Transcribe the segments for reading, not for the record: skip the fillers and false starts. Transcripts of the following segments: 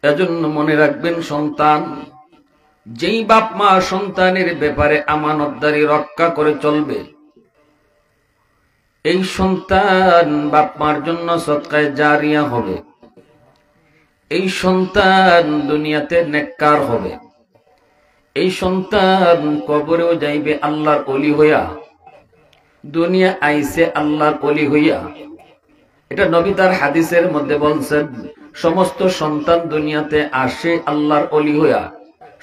এজন্য মনে রাখবেন, সন্তান যেই বাপ মা সন্তানের ব্যাপারে আমানতদারি রক্ষা করে চলবে, এই সন্তান বাপ মার জন্য সদকায়ে জারিয়া হবে। এই সন্তান দুনিয়াতে নেককার হবে। এই সন্তান কবরেও যাইবে আল্লাহর ওলি হইয়া, দুনিয়া আইছে আল্লাহর ওলি হইয়া। এটা নবী তার হাদিসের মধ্যে বলছেন, সমস্ত সন্তান দুনিয়াতে আসে আল্লাহর ওলি হইয়া।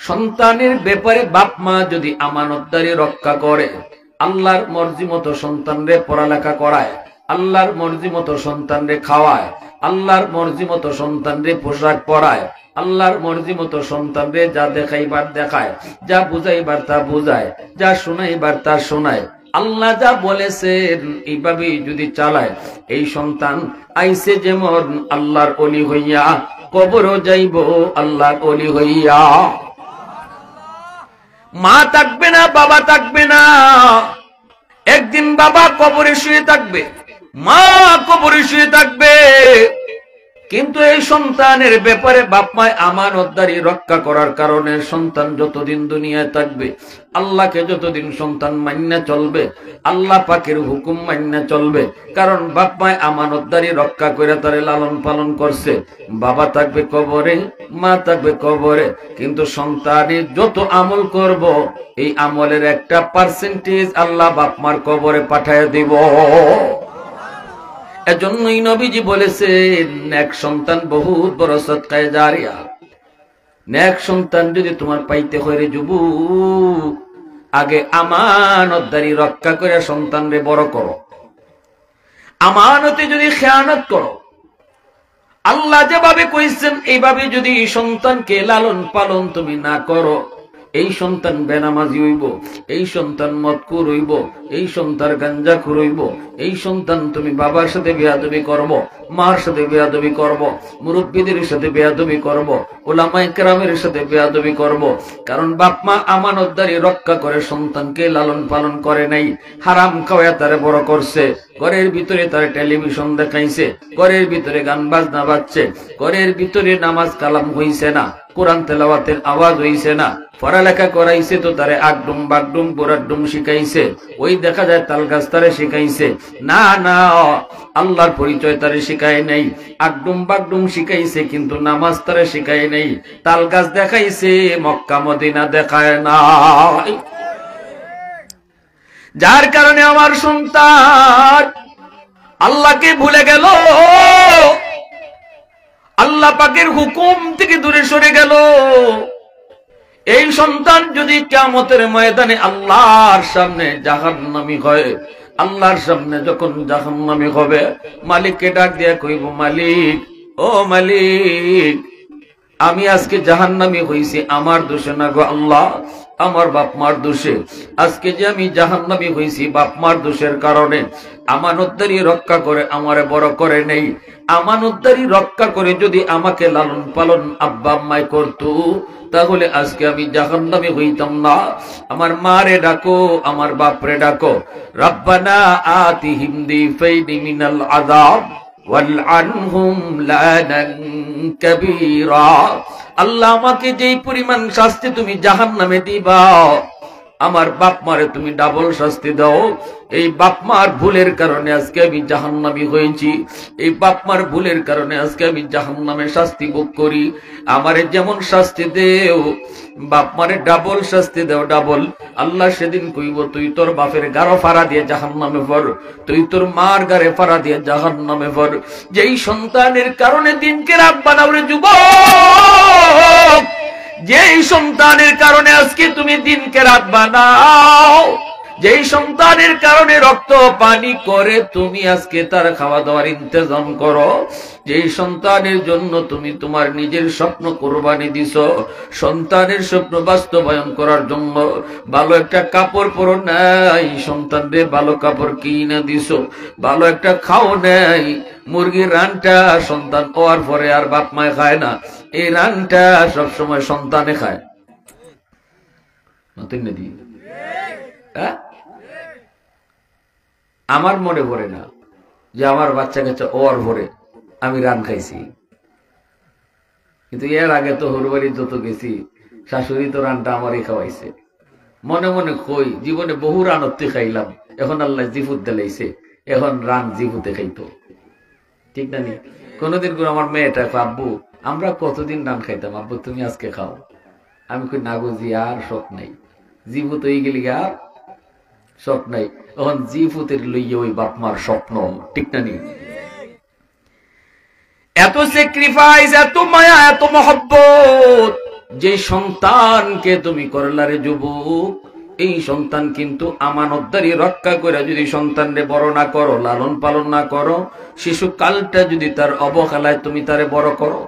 সন্তানের ব্যাপারে বাপ মা যদি আমানতদারি রক্ষা করে, আল্লাহর মর্জি মতো সন্তানরে পড়ালেখা করায়, আল্লাহর মর্জি মতো সন্তানরে খাওয়ায়, আল্লাহর মর্জি মতো সন্তানরে পোশাক পরায়, আল্লাহর মর্জি মতো সন্তানরে যা দেখাইবার দেখায়, যা বুঝাইবার তা বুঝায়, যা শোনাইবার তা শোনায়, আল্লাহ যা বলেছেন এইভাবেই যদি চালায়, এই সন্তান আইসে যেমন আল্লাহর ওলি হইয়া, কবরও যাইব আল্লাহর ওলি হইয়া। মা থাকবে না, বাবা থাকবে না, একদিন বাবা কবরে শুয়ে থাকবে, মা কবরে শুয়ে থাকবে। কিন্তু এই সন্তানের ব্যাপারে বাপ মায় আমানতদারি রক্ষা করার কারণে সন্তান যতদিন দুনিয়ায় থাকবে, আল্লাহকে যতদিন সন্তান মান্না চলবে, আল্লাহ পাকের হুকুম মান্না চলবে। কারণ বাপ মায় আমানতদারি রক্ষা করে তারে লালন পালন করছে। বাবা থাকবে কবরে, মা থাকবে কবরে, কিন্তু সন্তানের যত আমল করব, এই আমলের একটা পার্সেন্টেজ আল্লাহ বাপ মার কবরে পাঠায় দিব। এজন্যই নবীজি বলেছেন, নেক সন্তান বহুত বড় সদকায়ে জারিয়া। নেক সন্তান যদি তোমার পাইতে হয় রে যুবক, আগে আমানতদারি রক্ষা করে সন্তানরে বড় করো। আমানতে যদি খেয়ানত করো, আল্লাহ যেভাবে কইছেন এইভাবে যদি সন্তানকে লালন পালন তুমি না করো, এই সন্তান বেনামাজি হইব, এই সন্তান মদকুর হইব, এই সন্তান গাঞ্জাখুর হইব, এই সন্তান তুমি বাবার সাথে বেয়াদবি করব, মার সাথে বেয়াদবি করব, মুরব্বীদের সাথে বেয়াদবি করব, উলামায়ে কেরামের সাথে বেয়াদবি করব। কারণ বাপ মা আমানতদারি রক্ষা করে সন্তানকে লালন পালন করে নাই, হারাম খাওয়া তারে বড় করছে। ঘরের ভিতরে তার টেলিভিশন দেখাইছে, ঘরের ভিতরে গান বাজনা বাজছে, ঘরের ভিতরে নামাজ কালাম হইছে না, কোরআন তেলাওয়াতের আওয়াজ হইছে না, পড়ালেখা করাইছে তো তারে আগডুম বাগডুম পোরাডুম শিখাইছে, ওই দেখা যায় তাল গাছ তারে শিখাইছে। না না, আল্লাহর পরিচয় তারে শিখায় নাই, আগডুম বাগডুম শিখাইছে কিন্তু নামাজ তারে শিখায় নাই, তাল গাছ দেখাইছে, মক্কা মদিনা দেখায় না। যার কারণে আমার সন্তান আল্লাহকে ভুলে গেল, আল্লাহ পাকের হুকুম থেকে দূরে সরে গেল। এই সন্তান যদি কিয়ামতের ময়দানে আল্লাহর সামনে জাহান্নামী হয়, আল্লাহর সামনে যখন জাহান্নামী হবে, মালিককে ডাক দিয়া কইব, মালিক, ও মালিক, আমি আজকে জাহান্নামী হইছি আমার দোষে না গো আল্লাহ, আমার বাপ মার দোষে। আজকে যে আমি জাহান্নামী হইছি বাপ মার দোষের কারণে। আমানতদারি রক্ষা করে আমারে বড় করে নেই। আমানতদারি রক্ষা করে যদি আমাকে লালন পালন আব্বা আম্মাই করতো, তাহলে আজকে আমি জাহান্নামী হইতাম না। আমার মারে ডাকো, আমার বাপরে ডাকো, রব্বানা আতিহিম দিফাইনি মিনাল আযাব ওয়ালআনহুম লানান কাবীরা। আল্লাহ, আমাকে যেই পরিমাণ শাস্তি তুমি জাহান্নামে দিবা, আমার বাপ মারে তুমি ডাবল শাস্তি দাও। এই বাপ মার ভুলের কারণে আজকে আমি জাহান্নামী হয়েছি, এই বাপ মার ভুলের কারণে আজকে আমি জাহান্নামে শাস্তি ভোগ করি। আমারে যেমন শাস্তি দেও, বাপ মারে ডাবল শাস্তি দেও, ডাবল। আল্লাহ সেদিন কইব, তুই তোর বাপের গারো ফাড়া দিয়ে জাহান্নামে পড়, তুই তোর মার গারে ফাড়া দিয়ে জাহান্নামে পড়। যেই সন্তানের কারণে দিনকে রাত বানাও রে যুবক, যেই সন্তানের কারণে আজকে তুমি দিনকে রাত বানাও, যেই সন্তানের কারণে রক্ত পানি করে তুমি আজকে তার খাওয়া দাওয়ার ইন্তজাম করো, যেই সন্তানের জন্য তুমি তোমার নিজের স্বপ্ন কোরবানি দিছো, সন্তানের স্বপ্ন বাস্তবায়ন করার জন্য ভালো একটা কাপড় পরো নাই, সন্তানদের ভালো কাপড় কিনে দিছো, ভালো একটা খাও নাই, মুরগির রানটা সন্তান হওয়ার পরে আর বাপ মায় খায় না, এই রানটা সবসময় সন্তানে খায়। আমার মনে পড়ে না যে আমার বাচ্চা কাছে ওর ভরে আমি রান খাইছি, কিন্তু এর আগে তো হরবাড়ি যত গেছি শাশুড়ি তো রানটা আমারই খাওয়াইছে। মনে মনে কই জীবনে বহু রানত্তি খাইলাম, এখন আল্লাহ জিফুত দিলাইছে, এখন রান জিফুতে খাইতো, ঠিক না নি? কোনদিন করে আমার মেয়েটা আব্বু আমরা কতদিন রান খাইতাম, আব্বু তুমি আজকে খাও। আমি কই না গো জি আর শখ নাই, জিফুত হয়ে গেলি আর শখ নাই। এখন জিফুতের লইয়া ওই বাপমার স্বপ্ন, ঠিক না নি? এত স্যাক্রিফাইস, এত মায়া, এত মহব্বত যে সন্তানকে তুমি করলারে যুবক, এই সন্তান কিন্তু আমানতদারি রক্ষা করে যদি সন্তানরে বড় না করো, লালন পালন না করো, শিশুকালটা যদি তার অবহেলায় তুমি তারে বড় করো,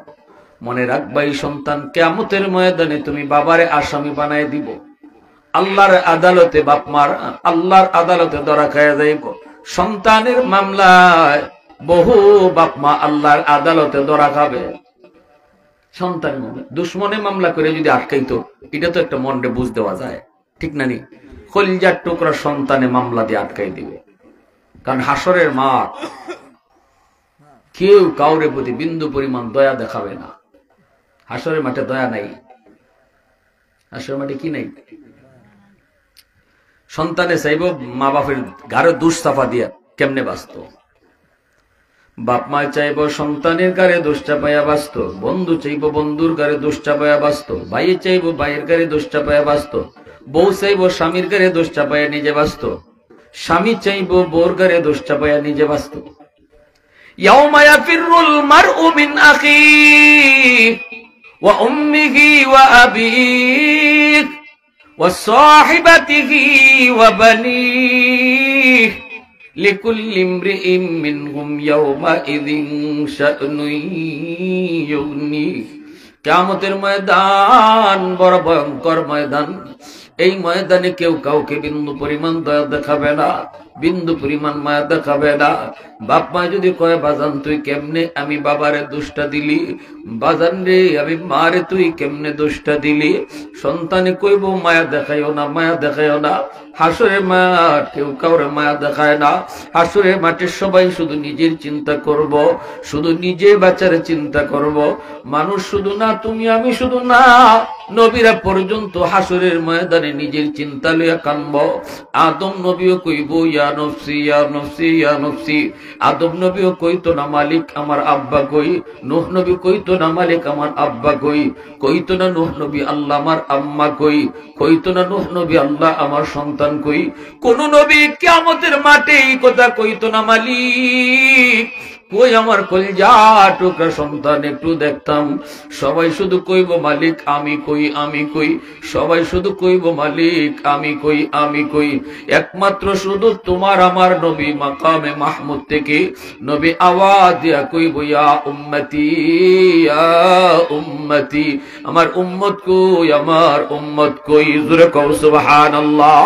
মনে রাখবা এই সন্তান কিয়ামতের ময়দানে তুমি বাবারে আসামি বানায় দিব। আল্লাহর আদালতে বাপমার আল্লাহর আদালতে ধরা খায়া যাইব। সন্তানের মামলায় বহু বাপমা আল্লাহর আদালতে ধরা খাবে। সন্তান দুশ্মনে মামলা করে যদি আটকাইতো, এটা তো একটা মনে বুঝ দেওয়া যায়, ঠিক না নি? কলিজার টুকরা সন্তানে মামলা দিয়ে আটকাই দিবে। কারণ হাসরের মাঠ, কেউ কাউরে প্রতি বিন্দু পরিমাণ দয়া দেখাবে না। হাসরের মাঠে দয়া নাই। হাসরের মাঠে কি নাই? সন্তানে চাইব মা বাপের গাঢ় দুঃসাফা দিয়া কেমনে বাঁচত। বাপ মা চাইব সন্তানের গাড়ে দোষ চাপাইয়া বাঁচত, বন্ধু চাইব বন্ধুর গাড়ে দোষ চাপাইয়া বাঁচত, ভাই চাইব ভাইয়ের গাড়ে দোষ চাপাইয়া বাঁচত, বউ চাইব স্বামীর গাড়ে দোষ চাপাইয়া নিজে বাঁচত, স্বামী চাইব বউর গাড়ে দোষ চাপাইয়া নিজে বাঁচত। ইয়াউমা ইয়াফিরুল মারউ মিন আখিহি ওয়া উম্মিহি ওয়া আবিহি ওয়া সাহিবাতিহি ওয়া বানিহি লিকুল্লি ইমরিইম মিনহুম ইয়াওমাইযিন শা'নুন ইউগনিহি। কিয়ামতের ময়দান বড় ভয়ঙ্কর ময়দান। এই ময়দানে কেউ কাউকে বিন্দু পরিমাণ দয়া দেখাবে না, বিন্দু পরিমাণ মায়া দেখাবে না। বাপ মা যদি কয় বাজান তুই কেমনে আমি বাবারে দোষটা দিলি, বাজান রে আমি মারে তুই কেমনে দোষটা দিলি, সন্তানে কইব মায়া দেখাইও না, মায়া দেখাইও না। হাসরের মাঠ কেউ কাউরে মায়া দেখায় না। হাসরের মাঠে সবাই শুধু নিজের চিন্তা করব, শুধু নিজে বাঁচার চিন্তা করব। মানুষ শুধু না, তুমি আমি শুধু না, নবীরা পর্যন্ত হাসরের ময়দানে নিজের চিন্তা লইয়া কানব। আদম নবীও কইব ইয়া নফসি ইয়া নফসি ইয়া নফসি। আদম নবীও কইতো না মালিক আমার আব্বা কই, নূহ নবী কইতো না মালিক আমার আব্বা কই, কইতো না নূহ নবী আল্লাহ আমার আম্মা কই, কইতো না নূহ নবী আল্লাহ আমার সন্তান কই। কোন নবী কিয়ামতের মাঠে এই কথা কইতো না মালিক কই আমার কলিজা টুকরা সন্তান একটু দেখতাম। সবাই শুধু কইব মালিক আমি কই, আমি কই। সবাই শুধু কইব মালিক আমি কই, আমি কই। একমাত্র শুধু তোমার আমার নবী মাকামে মাহমুদ থেকে নবী আওয়াজ দিয়া কইব ইয়া উম্মতি ইয়া উম্মতি, আমার উম্মত কই, আমার উম্মত কই। জোরে কও সুবহানাল্লাহ।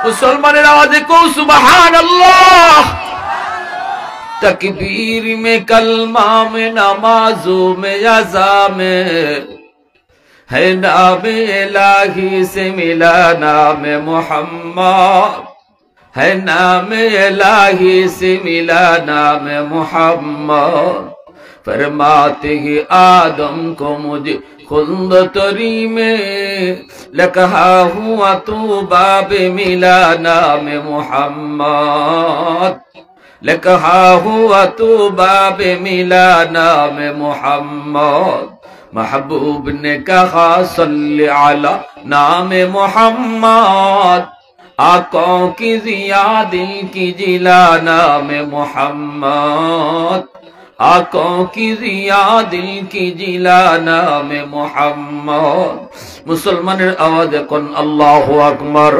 মুসলমানের আওয়াজে কও সুবহানাল্লাহ। तकबीर में कलमा में नमाजों में अज़ा में है नाम इलाही से मिला नाम मोहम्मद, है नाम इलाही से मिला नाम मोहम्मद। फरमाते ही आदम को मुझे खुल्द तरी में लकहा हुआ तू बाबे मिला नाम मोहम्मद, लिखा हुआ तू बाबे मिला नाम मोहम्मद। महबूब ने कहा सल्ले अला नाम मोहम्मद, आकों की जियादी की जिला नाम मोहम्मद, आकों की जियादी की जिला नाम मोहम्मद। मुसलमाনের আওয়াজে কোন আল্লাহু আকবার।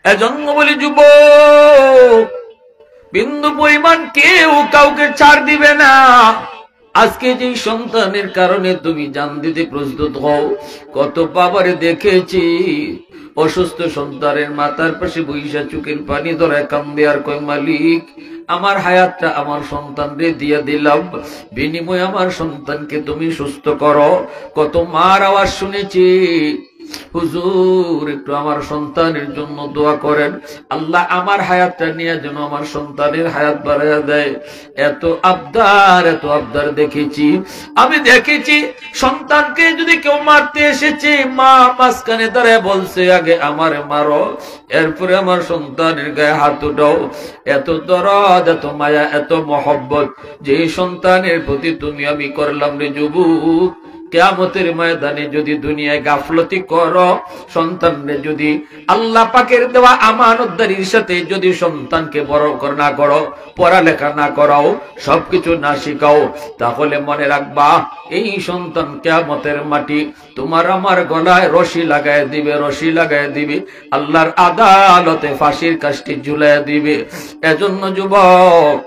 এজন্য বলি যুবক, বিন্দু পরিমাণ কেউ কাউকে ছাড় দিবে না। আজকে যে সন্তানের কারণে তুমি জান দিতে প্রস্তুত হও, কত বাবারে দেখেছি অসুস্থ সন্তানের মাথার পাশে বইসা চোখের পানি ধরে কান্দে আর কয় মালিক আমার হায়াতটা আমার সন্তানরে দিয়ে দিলাম, বিনিময়ে আমার সন্তানকে তুমি সুস্থ করো। কত মার আওয়াজ শুনেছি, হুজুর একটু আমার সন্তানের জন্য দোয়া করেন, আল্লাহ আমার হায়াতটা নিয়ে যেন আমার সন্তানের হায়াত বাড়াইয়া দেয়। এত আবদার দেখেছি আমি, দেখেছি সন্তানকে যদি কেউ মারতে এসেছে, মা মাঝখানে দাঁড়ায় বলছে আগে আমারে মারো, এরপরে আমার সন্তানের গায়ে হাত উঠাও। এত দরদ, এত মায়া, এত মহব্বত যে সন্তানের প্রতি তুমি আমি করলাম রে যুবক। কিয়ামতের ময়দানে যদি দুনিয়ায় গাফলতি করো, সন্তানরে যদি আল্লাহ পাকের দেওয়া আমানতদারির সাথে যদি সন্তানকে বড় না করো, পড়ালেখা না করাও, সবকিছু না শিখাও, তাহলে মনে রাখবা এই সন্তান কিয়ামতের মাটি তোমার আমার গলায় রশি লাগায় দিবে, রশি লাগায় দিবে, আল্লাহর আদালতে ফাঁসির কাষ্টি ঝুলাইয়া দিবে। এজন্য যুবক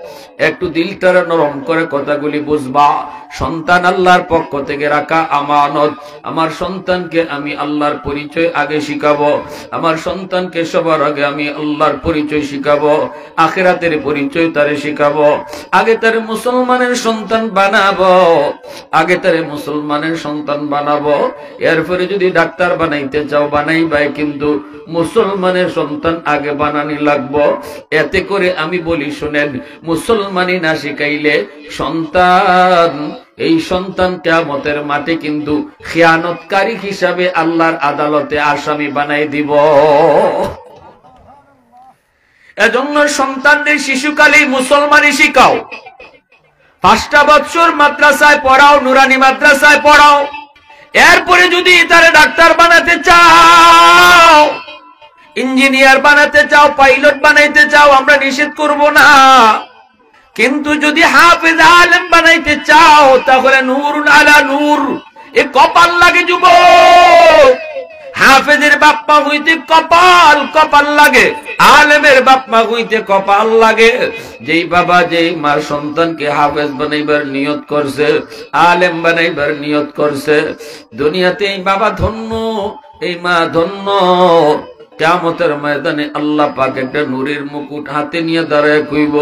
একটু দিলটা নরম করে কথাগুলি বুঝবা। সন্তান আল্লাহর পক্ষ থেকে রাখা আমানত। আমার সন্তানকে আমি আল্লাহর পরিচয় আগে শিখাবো, আমার সন্তানকে সবার আগে আমি আল্লাহর পরিচয় শিখাবো, আখিরাতের পরিচয় তারে শিখাবো। আগে তারে মুসলমানের সন্তান বানাবো, আগে তারে মুসলমানের সন্তান বানাবো। এরপরে যদি ডাক্তার বানাইতে চাও বানাইবাই, কিন্তু মুসলমানের সন্তান আগে বানানি লাগবো। এতে করে আমি বলি শুনেন, মুসলমানি না শিখাইলে সন্তান, এই সন্তান কিয়ামতের মাঠে কিন্তু খিয়ানতকারী হিসাবে আল্লাহর আদালতে আসামি বানাই দিব। এজন্য সন্তানদের শিশুকালেই মুসলমানি শিখাও। 5টা বছর মাদ্রাসায় পড়াও, নুরানি মাদ্রাসায় পড়াও। এরপরে যদি তারা ডাক্তার বানাতে চাও, ইঞ্জিনিয়ার বানাতে চাও, পাইলট বানাইতে চাও, আমরা নিষেধ করব না। কিন্তু যদি হাফেজ আলেম বানাইতে চাও, তাহলে নূরুন আলা নূর, এ কপাল লাগে যুবক। হাফেজের বাপ্পা হইতে কপাল, কপাল লাগে। আলেমের বাপ্পা হইতে কপাল লাগে। যেই বাবা যেই মার সন্তানকে হাফেজ বানাইবার নিয়ত করছে, আলেম বানাইবার নিয়ত করছে, দুনিয়াতে এই বাবা ধন্য, এই মা ধন্য। কিয়ামতের ময়দানে আল্লাহ পাক একটা নূরের মুকুট হাতে নিয়ে দাঁড়ায় কইব,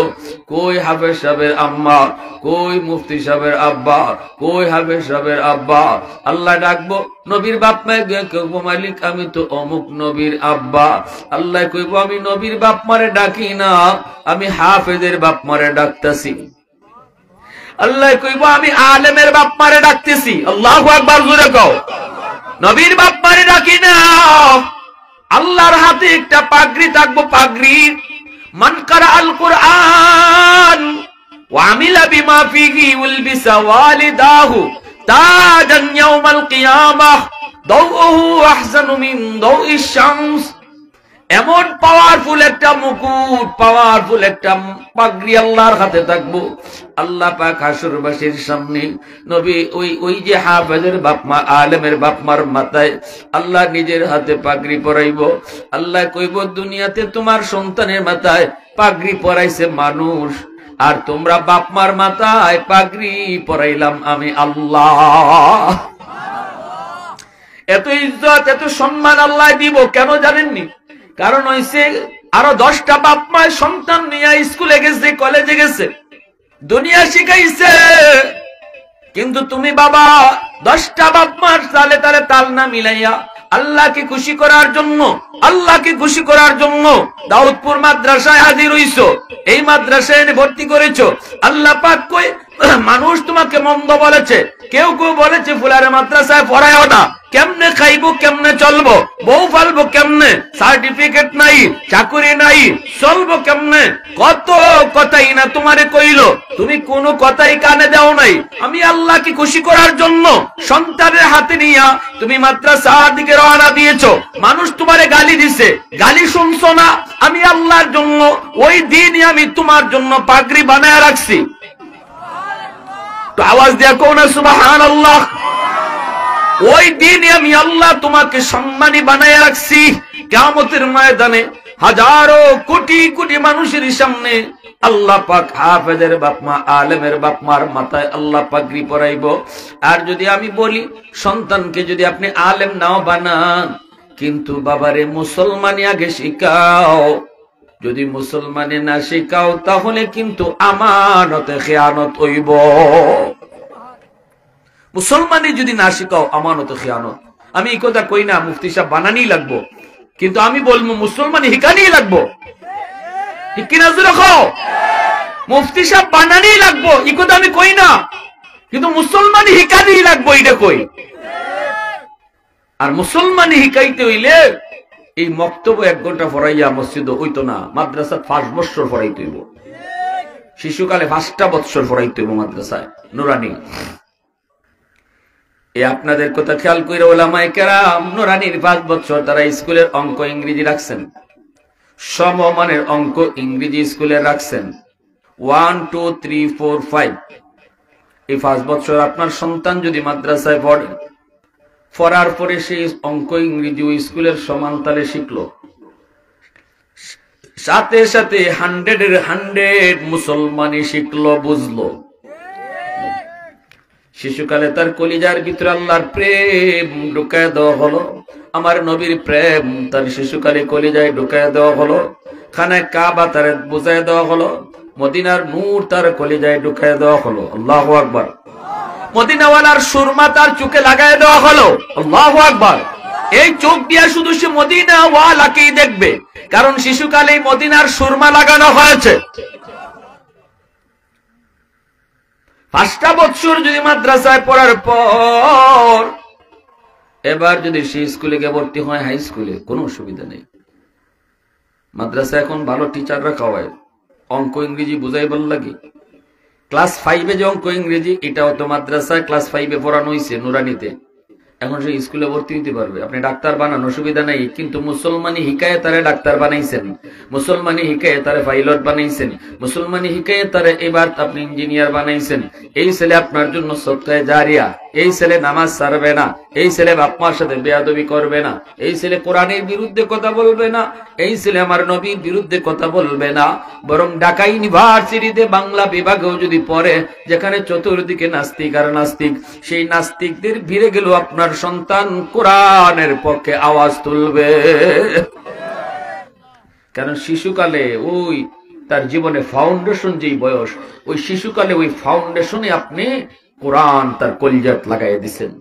কই হাফেজ সাহেবের আম্মা, কই মুফতি সাহেবের আব্বা, কই হাফেজ সাহেবের আব্বা। আল্লাহ ডাকবো নবীর বাপ মায়, কইব মালিক আমি তো অমুক নবীর আব্বা। আল্লাহ কইব আমি নবীর বাপ মারে ডাকি না, আমি হাফেজের বাপ মারে ডাকতেছি। আল্লাহ কইব আমি আলেমের বাপ মারে ডাকতেছি। আল্লাহু আকবার, জোরে কও। নবীর বাপ মারে ডাকি না। আল্লাহর হাতে একটা পাগড়ি থাকবো, পাগড়ি। মান কারা আল কুরআন ওয়া আমিলা বিমা ফিহি উলবিসা ওয়ালিদাহু তাজান ইয়াউমাল কিয়ামাহ দাউহু আহসানু মিন দাউইশ শামস। এমন পাওয়ারফুল একটা মুকুট, পাওয়ারফুল একটা পাগড়ি আল্লাহর হাতে থাকবো। আল্লাহ পাক হাসরবাসীর সামনে নবী ওই যে হাফেজের বাপমা, আলেমের বাপমার মাথায় আল্লাহ নিজের হাতে পাগড়ি পরাইব। আল্লাহ কইব দুনিয়াতে তোমার সন্তানের মাথায় পাগড়ি পরাইছে মানুষ, আর তোমরা বাপমার মাথায় পাগড়ি পরাইলাম আমি আল্লাহ। এত ইজ্জত, এত সম্মান আল্লাহ দিব কেন জানেননি? কারণ হইছে আরো 10টা বাপ মা সন্তান নিয়ে স্কুলে গেছে, কলেজে গেছে, দুনিয়া শিখাইছে। কিন্তু তুমি বাবা 10টা বাপ মার তালে তালে তাল না মিলাইয়া আল্লাহকে খুশি করার জন্য, আল্লাহকে খুশি করার জন্য দাউদপুর মাদ্রাসায় হাজির হইছো, এই মাদ্রাসায় এনে ভর্তি করেছো। আল্লাহ পাক কই মানুষ তোমাকে মন্দ বলেছে, কেউ কেউ বলেছে ফুলারে মাদ্রাসায় পড়ায়ও না, কেমনে খাইবো, কেমনে চলবো, বউ ফালবো কেমনে, সার্টিফিকেট নাই, চাকুরি নাই, চলবো কেমনে, কত কথাই না তোমারে কইলো, তুমি কোনো কথাই কানে দাও নাই। আমি আল্লাহকে খুশি করার জন্য সন্তানের হাতে নিয়া তুমি মাদ্রাসার দিকে রওনা দিয়েছো। মানুষ তোমারে গালি দিছে, গালি শুনছো না। আমি আল্লাহর জন্য ওই দিনই আমি তোমার জন্য পাগড়ি বানায় রাখছি। তো আওয়াজ দিয়া কোন সুবহানাল্লাহ। ওই দিন আমি আল্লাহ তোমাকে সম্মানী বানায় রাখছি। কিয়ামতের ময়দানে হাজারো কোটি কোটি মানুষের সামনে আল্লাহ পাক হাফেজের বাপমা, আলেমের বাপমার মাথায় আল্লাহ পাগড়ি পরাইব। আর যদি আমি বলি সন্তানকে যদি আপনি আলেম নাও বানান, কিন্তু বাবারে মুসলমানি আগে শিখাও। যদি মুসলমানি না শিখাও তাহলে কিন্তু আমানতে খেয়ানত হইব। মুসলমানি যদি না শিখাও আমানতে খেয়ানত। আমি এই কথা কই না মুফতি সাহেব বানানি লাগবো, কিন্তু আমি বলবো মুসলমান হিকানি লাগবো, ঠিক কিনা রাখো? মুফতি সাহেব বানানি লাগবো এই কথা আমি কই না, কিন্তু মুসলমান হিকানি লাগবো এটা কই। আর মুসলমান হিকাইতে হইলে এই মক্তব্য 1 ঘন্টা পড়াইয়া মসজিদ হইতো না, মাদ্রাসা 5 বছর পড়াইতে হইব, শিশুকালে 5টা বছর পড়াইতে হইব মাদ্রাসায় নুরানি। এই আপনাদের কথা খেয়াল করে ওলামায়ে কেরাম নুরানির 5 বছর তারা স্কুলের অঙ্ক ইংরেজি রাখছেন, সমমানের অঙ্ক ইংরেজি স্কুলে রাখছেন 1 2 3 4 5। এই 5 বছর আপনার সন্তান যদি মাদ্রাসায় পড়ে, পড়ার পরে সেই অঙ্ক ইংরেজি ওই স্কুলের সমান তালে শিখলো, সাথে সাথে 100-এর 100 মুসলমানই শিখলো, বুঝলো। শিশুকালে তার কলিজার ভিতরে আল্লাহর প্রেম ঢুকায় দেওয়া হলো, আমার নবীর প্রেম তার শিশুকালে কলিজায় ঢুকায় দেওয়া হলো, খানায় কাবা তার বুঝায় দেওয়া হলো, মদিনার নূর তার কলিজায় ঢুকায় দেওয়া হলো। আল্লাহু আকবার। মদিনাওয়ালার সুরমা তার চোখে লাগায় দেওয়া হলো। আল্লাহু আকবার। এই চোখ দিয়া শুধু সে মদিনাওয়ালাকেই দেখবে, কারণ শিশুকালে মদিনার সুরমা লাগানো হয়েছে। 5টা বছর যদি মাদ্রাসায় পড়ার পর এবার যদি সে স্কুলে গিয়ে ভর্তি হয় হাই স্কুলে, কোনো অসুবিধা নেই। মাদ্রাসায় এখন ভালো টিচাররা খাওয়ায়, অঙ্ক ইংরেজি বুঝাই ভালো লাগে। ক্লাস 5-এ যে অঙ্ক ইংরেজি এটাও তো মাদ্রাসায় ক্লাস 5-এ পড়ানো হয়েছে নুরানিতে, এখন সে স্কুলে ভর্তি হতে পারবে। আপনি ডাক্তার বানান, অসুবিধা নাই, কিন্তু মুসলমানি হিকায়ে তারে ডাক্তার বানাইছেন, মুসলমানি হিকায়ে তারে পাইলট বানাইছেন, মুসলমানি হিকায়ে তারে এবার আপনি ইঞ্জিনিয়ার বানাইছেন। এই ছেলে আপনার জন্য সদকায়ে জারিয়া, এই ছেলে নামাজ ছাড়বে না, এই ছেলে বাপ মার সাথে বেয়াদবি করবে না, এই ছেলে কোরআনের বিরুদ্ধে কথা বলবে না, এই ছেলে আমার নবীর বিরুদ্ধে কথা বলবে না। বরং ঢাকা ইউনিভার্সিটিতে বাংলা বিভাগেও যদি পড়ে, যেখানে চতুর্দিকে নাস্তিক আর নাস্তিক, সেই নাস্তিকদের ভিড়ে গেল আপনার সন্তান কোরআনের পক্ষে আওয়াজ তুলবে। কারণ শিশুকালে ওই তার জীবনে ফাউন্ডেশন যেই বয়স, ওই শিশুকালে ওই ফাউন্ডেশনে আপনি কোরআন তার কলিজাত লাগাই দিছেন।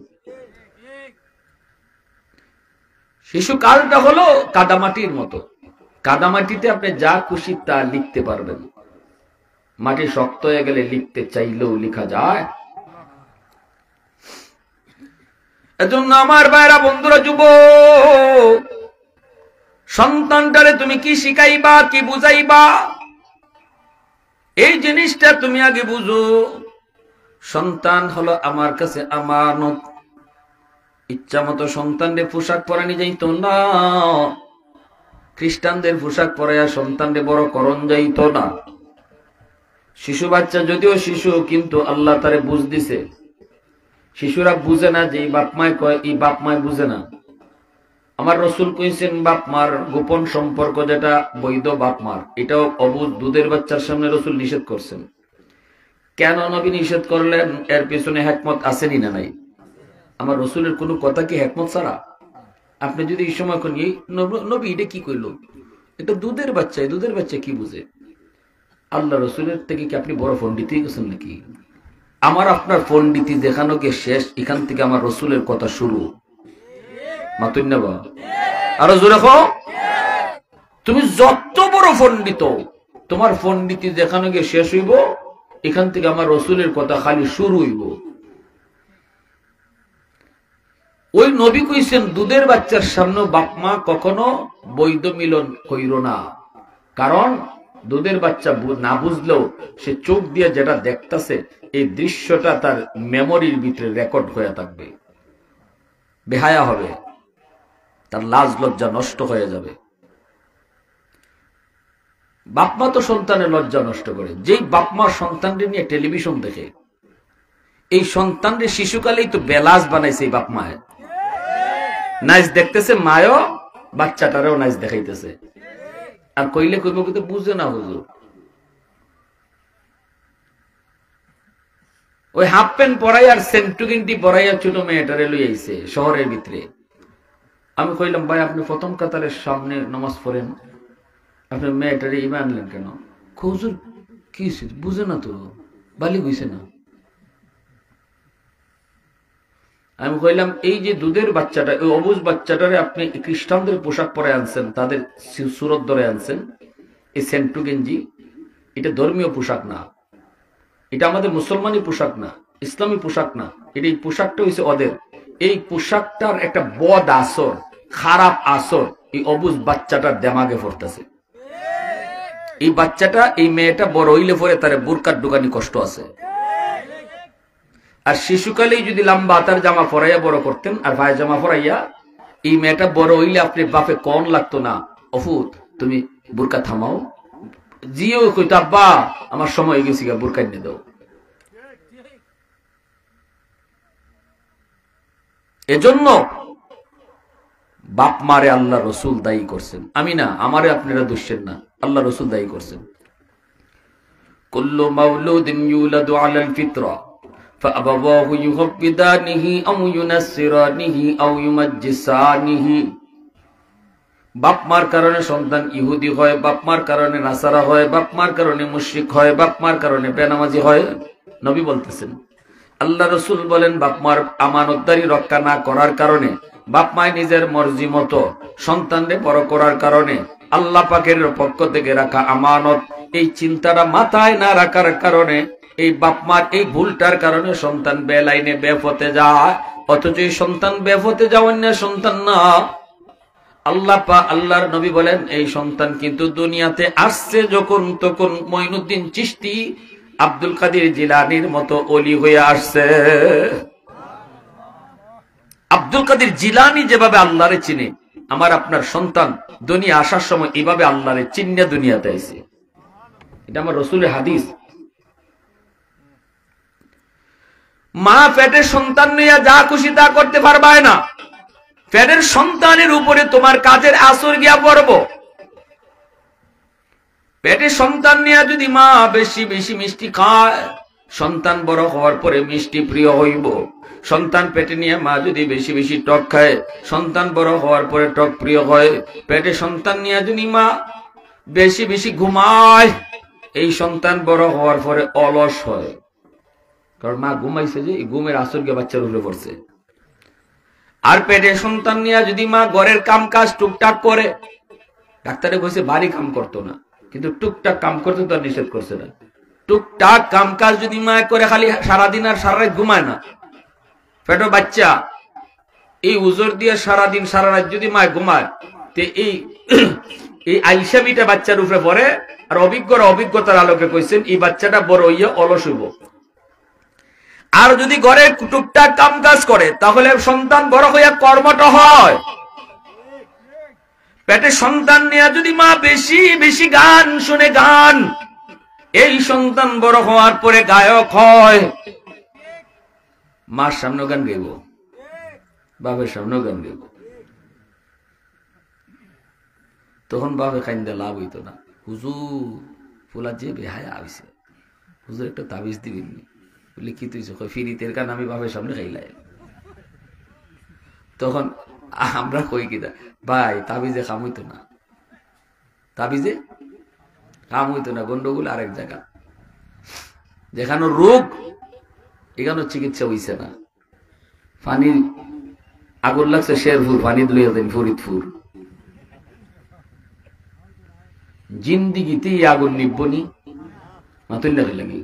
শিশুকালটা হলো কাদামাটির মতো, কাদামাটিতে আপনি যা খুশি তা লিখতে পারবেন, মাটি শক্ত হয়ে গেলে লিখতে চাইলেও লেখা যায়। এজন্য আমার ভাইরা, বন্ধুরা, যুবক সন্তানটারে তুমি কি শিখাইবা, কি বুঝাইবা, এই জিনিসটা তুমি আগে বুঝো। সন্তান হলো আমার কাছে আমানত। ইচ্ছা মতো সন্তানদের পোশাক পরানি যাইতো না, খ্রিস্টানদের পোশাক পরাইয়া সন্তানদের বড় করণ যাইতো না। শিশু বাচ্চা যদিও শিশু, কিন্তু আল্লাহ তারে বুঝ দিছে। শিশুরা বুঝে না যে এই বাপ মায় কয়, এই বাপ মায় বুঝে না। আমার রসুল কইছেন বাপ মার গোপন সম্পর্ক যেটা বৈধ বাপ মার, এটাও অবুঝ দুধের বাচ্চার সামনে রসুল নিষেধ করছেন। কেন নবী নিষেধ করলেন? এর পেছনে হিকমত আসেনি না নাই? আমার রসুলের কোনো কথা কি হিকমত ছাড়া? আপনি যদি এই সময় কোন নবী এটা কি কইল, এটা দুধের বাচ্চা, দুধের বাচ্চা কি বুঝে? আল্লাহ রসুলের থেকে কি আপনি বড় পণ্ডিত গেছেন নাকি? আমার আপনার পণ্ডিতি দেখানো কে শেষ, এখান থেকে আমার রসুলের কথা শুরু। মাতুন্নাবা আরো জোরে কও। তুমি যত বড় পণ্ডিত, তোমার পণ্ডিতি দেখানো কে শেষ হইব, এখান থেকে আমার রসুলের কথা খালি শুরু হইব। ওই নবী কইছেন দুধের বাচ্চার সামনে বাপ মা কখনো বৈধ মিলন কইরো না, কারণ দুধের বাচ্চা না বুঝলেও সে চোখ দিয়ে যেটা দেখতেছে, এই দৃশ্যটা তার মেমোরির ভিতরে রেকর্ড হয়ে থাকবে। বেহায়া হবে, তার লাজ লজ্জা নষ্ট হয়ে যাবে। বাপমা তো সন্তানের লজ্জা নষ্ট করে। যেই বাপমা সন্তানদের নিয়ে টেলিভিশন দেখে, এই সন্তানদের শিশুকালেই তো বেলাজ বানাইছে এই বাপমায়। নাইস দেখতেছে মায়ও, বাচ্চাটারেও নাইস দেখাইতেছে। আর কইলে কইব কিন্তু বুঝে না হুজুর। ওই হাফ প্যান্ট পরাই আর সেন্টুকিনটি পরাইয়া ছোট মেয়েটারে লই আইছে শহরের ভিতরে। আমি কইলাম ভাই আপনি প্রথম কাতারের সামনে নামাজ পড়েন, আপনি মেয়েটারে ইমান আনলেন কেন? হুজুর কি বুঝে না তো, বালি হইছে না। আমি কইলাম এই যে দুধের বাচ্চাটা, ওই অবুজ বাচ্চাটারে আপনি খ্রিস্টানদের পোশাক পরে আনছেন, তাদের সুরত ধরে আনছেন, এই সেন্টু গেঞ্জি, এটা ধর্মীয় পোশাক না, এটা আমাদের মুসলমানি পোশাক না, ইসলামী পোশাক না, এটা এই পোশাকটা হয়েছে ওদের। এই পোশাকটার একটা বদ আসর, খারাপ আসর এই অবুজ বাচ্চাটার দেমাগে পড়তেছে। এই বাচ্চাটা, এই মেয়েটা বড় হইলে পরে তার বুরকার দোকানি কষ্ট আছে। আর শিশুকালেই যদি লম্বা তার জামা পরাইয়া বড় করতেন আর ভাই জামা পরাইয়া, এই মেয়েটা বড় হইলে আপনি বাপে কন লাগতো না, অফুত তুমি বুরকা থামাও, জিও কইতো আব্বা আমার সময় হয়ে গেছি, বুরকা নিয়ে দাও। এজন্য বাপ মারে আল্লাহ রসুল দায়ী করছেন, আমি না, আমারে আপনারা দোষেন না, আল্লাহ রসুল দায়ী করছেন। কুল্লু মাউলুদিন ইউলাদু আলাল ফিতরা ফাআবাওয়াহু ইউহাব্বিদানিহি আও ইউনাসসিরানিহি আও ইউমাজ্জিসানিহি। বাপ মার কারণে সন্তান ইহুদি হয়, বাপ মার কারণে নাসারা হয়, বাপ মার কারণে মুশরিক হয়, বাপ মার কারণে বেনামাজি হয়। নবী বলতেছেন, আল্লাহ রসুল বলেন বাপ মার আমানতদারি রক্ষা না করার কারণে, বাপ মায় নিজের মর্জি মতো সন্তানকে বড় করার কারণে আল্লাহ পাকের পক্ষ থেকে রাখা আমানত, এই চিন্তাটা মাথায় না রাখার কারণে, এই বাপ মার এই ভুলটার কারণে সন্তান বেলাইনে বেফতে যায়। অথচ এই সন্তান বেফতে যাওয়ার না, সন্তান না, আল্লাহর নবী বলেন এই সন্তান কিন্তু দুনিয়াতে আসছে যখন তখন মঈনুদ্দিন চিশতি, আব্দুল কাদের জিলানীর মতো ওলি হয়ে আসছে। আব্দুল কাদের জিলানী যেভাবে আল্লাহরে চিনে, আমার আপনার সন্তান দুনিয়া আসার সময় এইভাবে আল্লাহরে চিনে দুনিয়াতে আইছে। এটা আমার রাসূলের হাদিস। মা পেটের সন্তান নিয়ে যা খুশি তা করতে পারবে না, পেটের সন্তানের উপরে তোমার কাজের আসর গিয়া পড়ব। পেটের সন্তান নিয়ে যদি মা বেশি বেশি মিষ্টি খায়, সন্তান বড় হওয়ার পরে মিষ্টি প্রিয় হইব। সন্তান পেটে নিয়ে মা যদি বেশি বেশি টক খায়, সন্তান বড় হওয়ার পরে টক প্রিয় হয়। পেটে সন্তান নিয়ে যদি মা বেশি বেশি ঘুমায়, এই সন্তান বড় হওয়ার পরে অলস হয়, কারণ মা ঘুমাইছে যে এই ঘুমের আসর গিয়ে বাচ্চার উপরে পড়ছে। আর পেটে সন্তান নিয়ে যদি মা ঘরের কাম কাজ টুকটাক করে, ডাক্তারে কইছে ভারী কাম করতো না, কিন্তু টুকটাক কাম করতে তো নিষেধ করছে না। টুকটাক কাম কাজ যদি মা করে, খালি সারাদিন আর সারা রাত ঘুমায় না, পেটো বাচ্চা এই উজর দিয়ে সারাদিন সারা রাত যদি মা ঘুমায়, তে এই আইসামিটা বাচ্চার উপরে পড়ে। আর অভিজ্ঞতার আলোকে কইছেন এই বাচ্চাটা বড় হইয়া অলস হইব। আর যদি ঘরে টুকটাক কাম কাজ করে, তাহলে সন্তান বড় হইয়া কর্মঠ হয়। পেটে সন্তান নিয়ে যদি মা বেশি বেশি গান শুনে, গান, এই সন্তান বড় হওয়ার পরে গায়ক হয়। মার সামনে গান গাইব, বাপের সামনে গান গাইব, তখন বাপে কাইন্দা লাভ হইতো না। হুজুর ফুলা যে বেহায়া আইছে, হুজুর একটা তাবিজ দিবেন, বলে কি তুই ফিরিতের কারণ আমি বাপের সামনে খাইলাই। তখন আমরা কই কিনা, ভাই তাবিজে কাম হইতো না, তাবিজে কাম হইতো না, গন্ডগোল আরেক জায়গা। যেখানে রোগ এখানে চিকিৎসা হইছে না। পানি আগুন লাগছে শেরপুর, পানি লইয়া দেন ফরিদপুর। জিন্দিগিতে আগুন নিবনি, মাতুল লাগে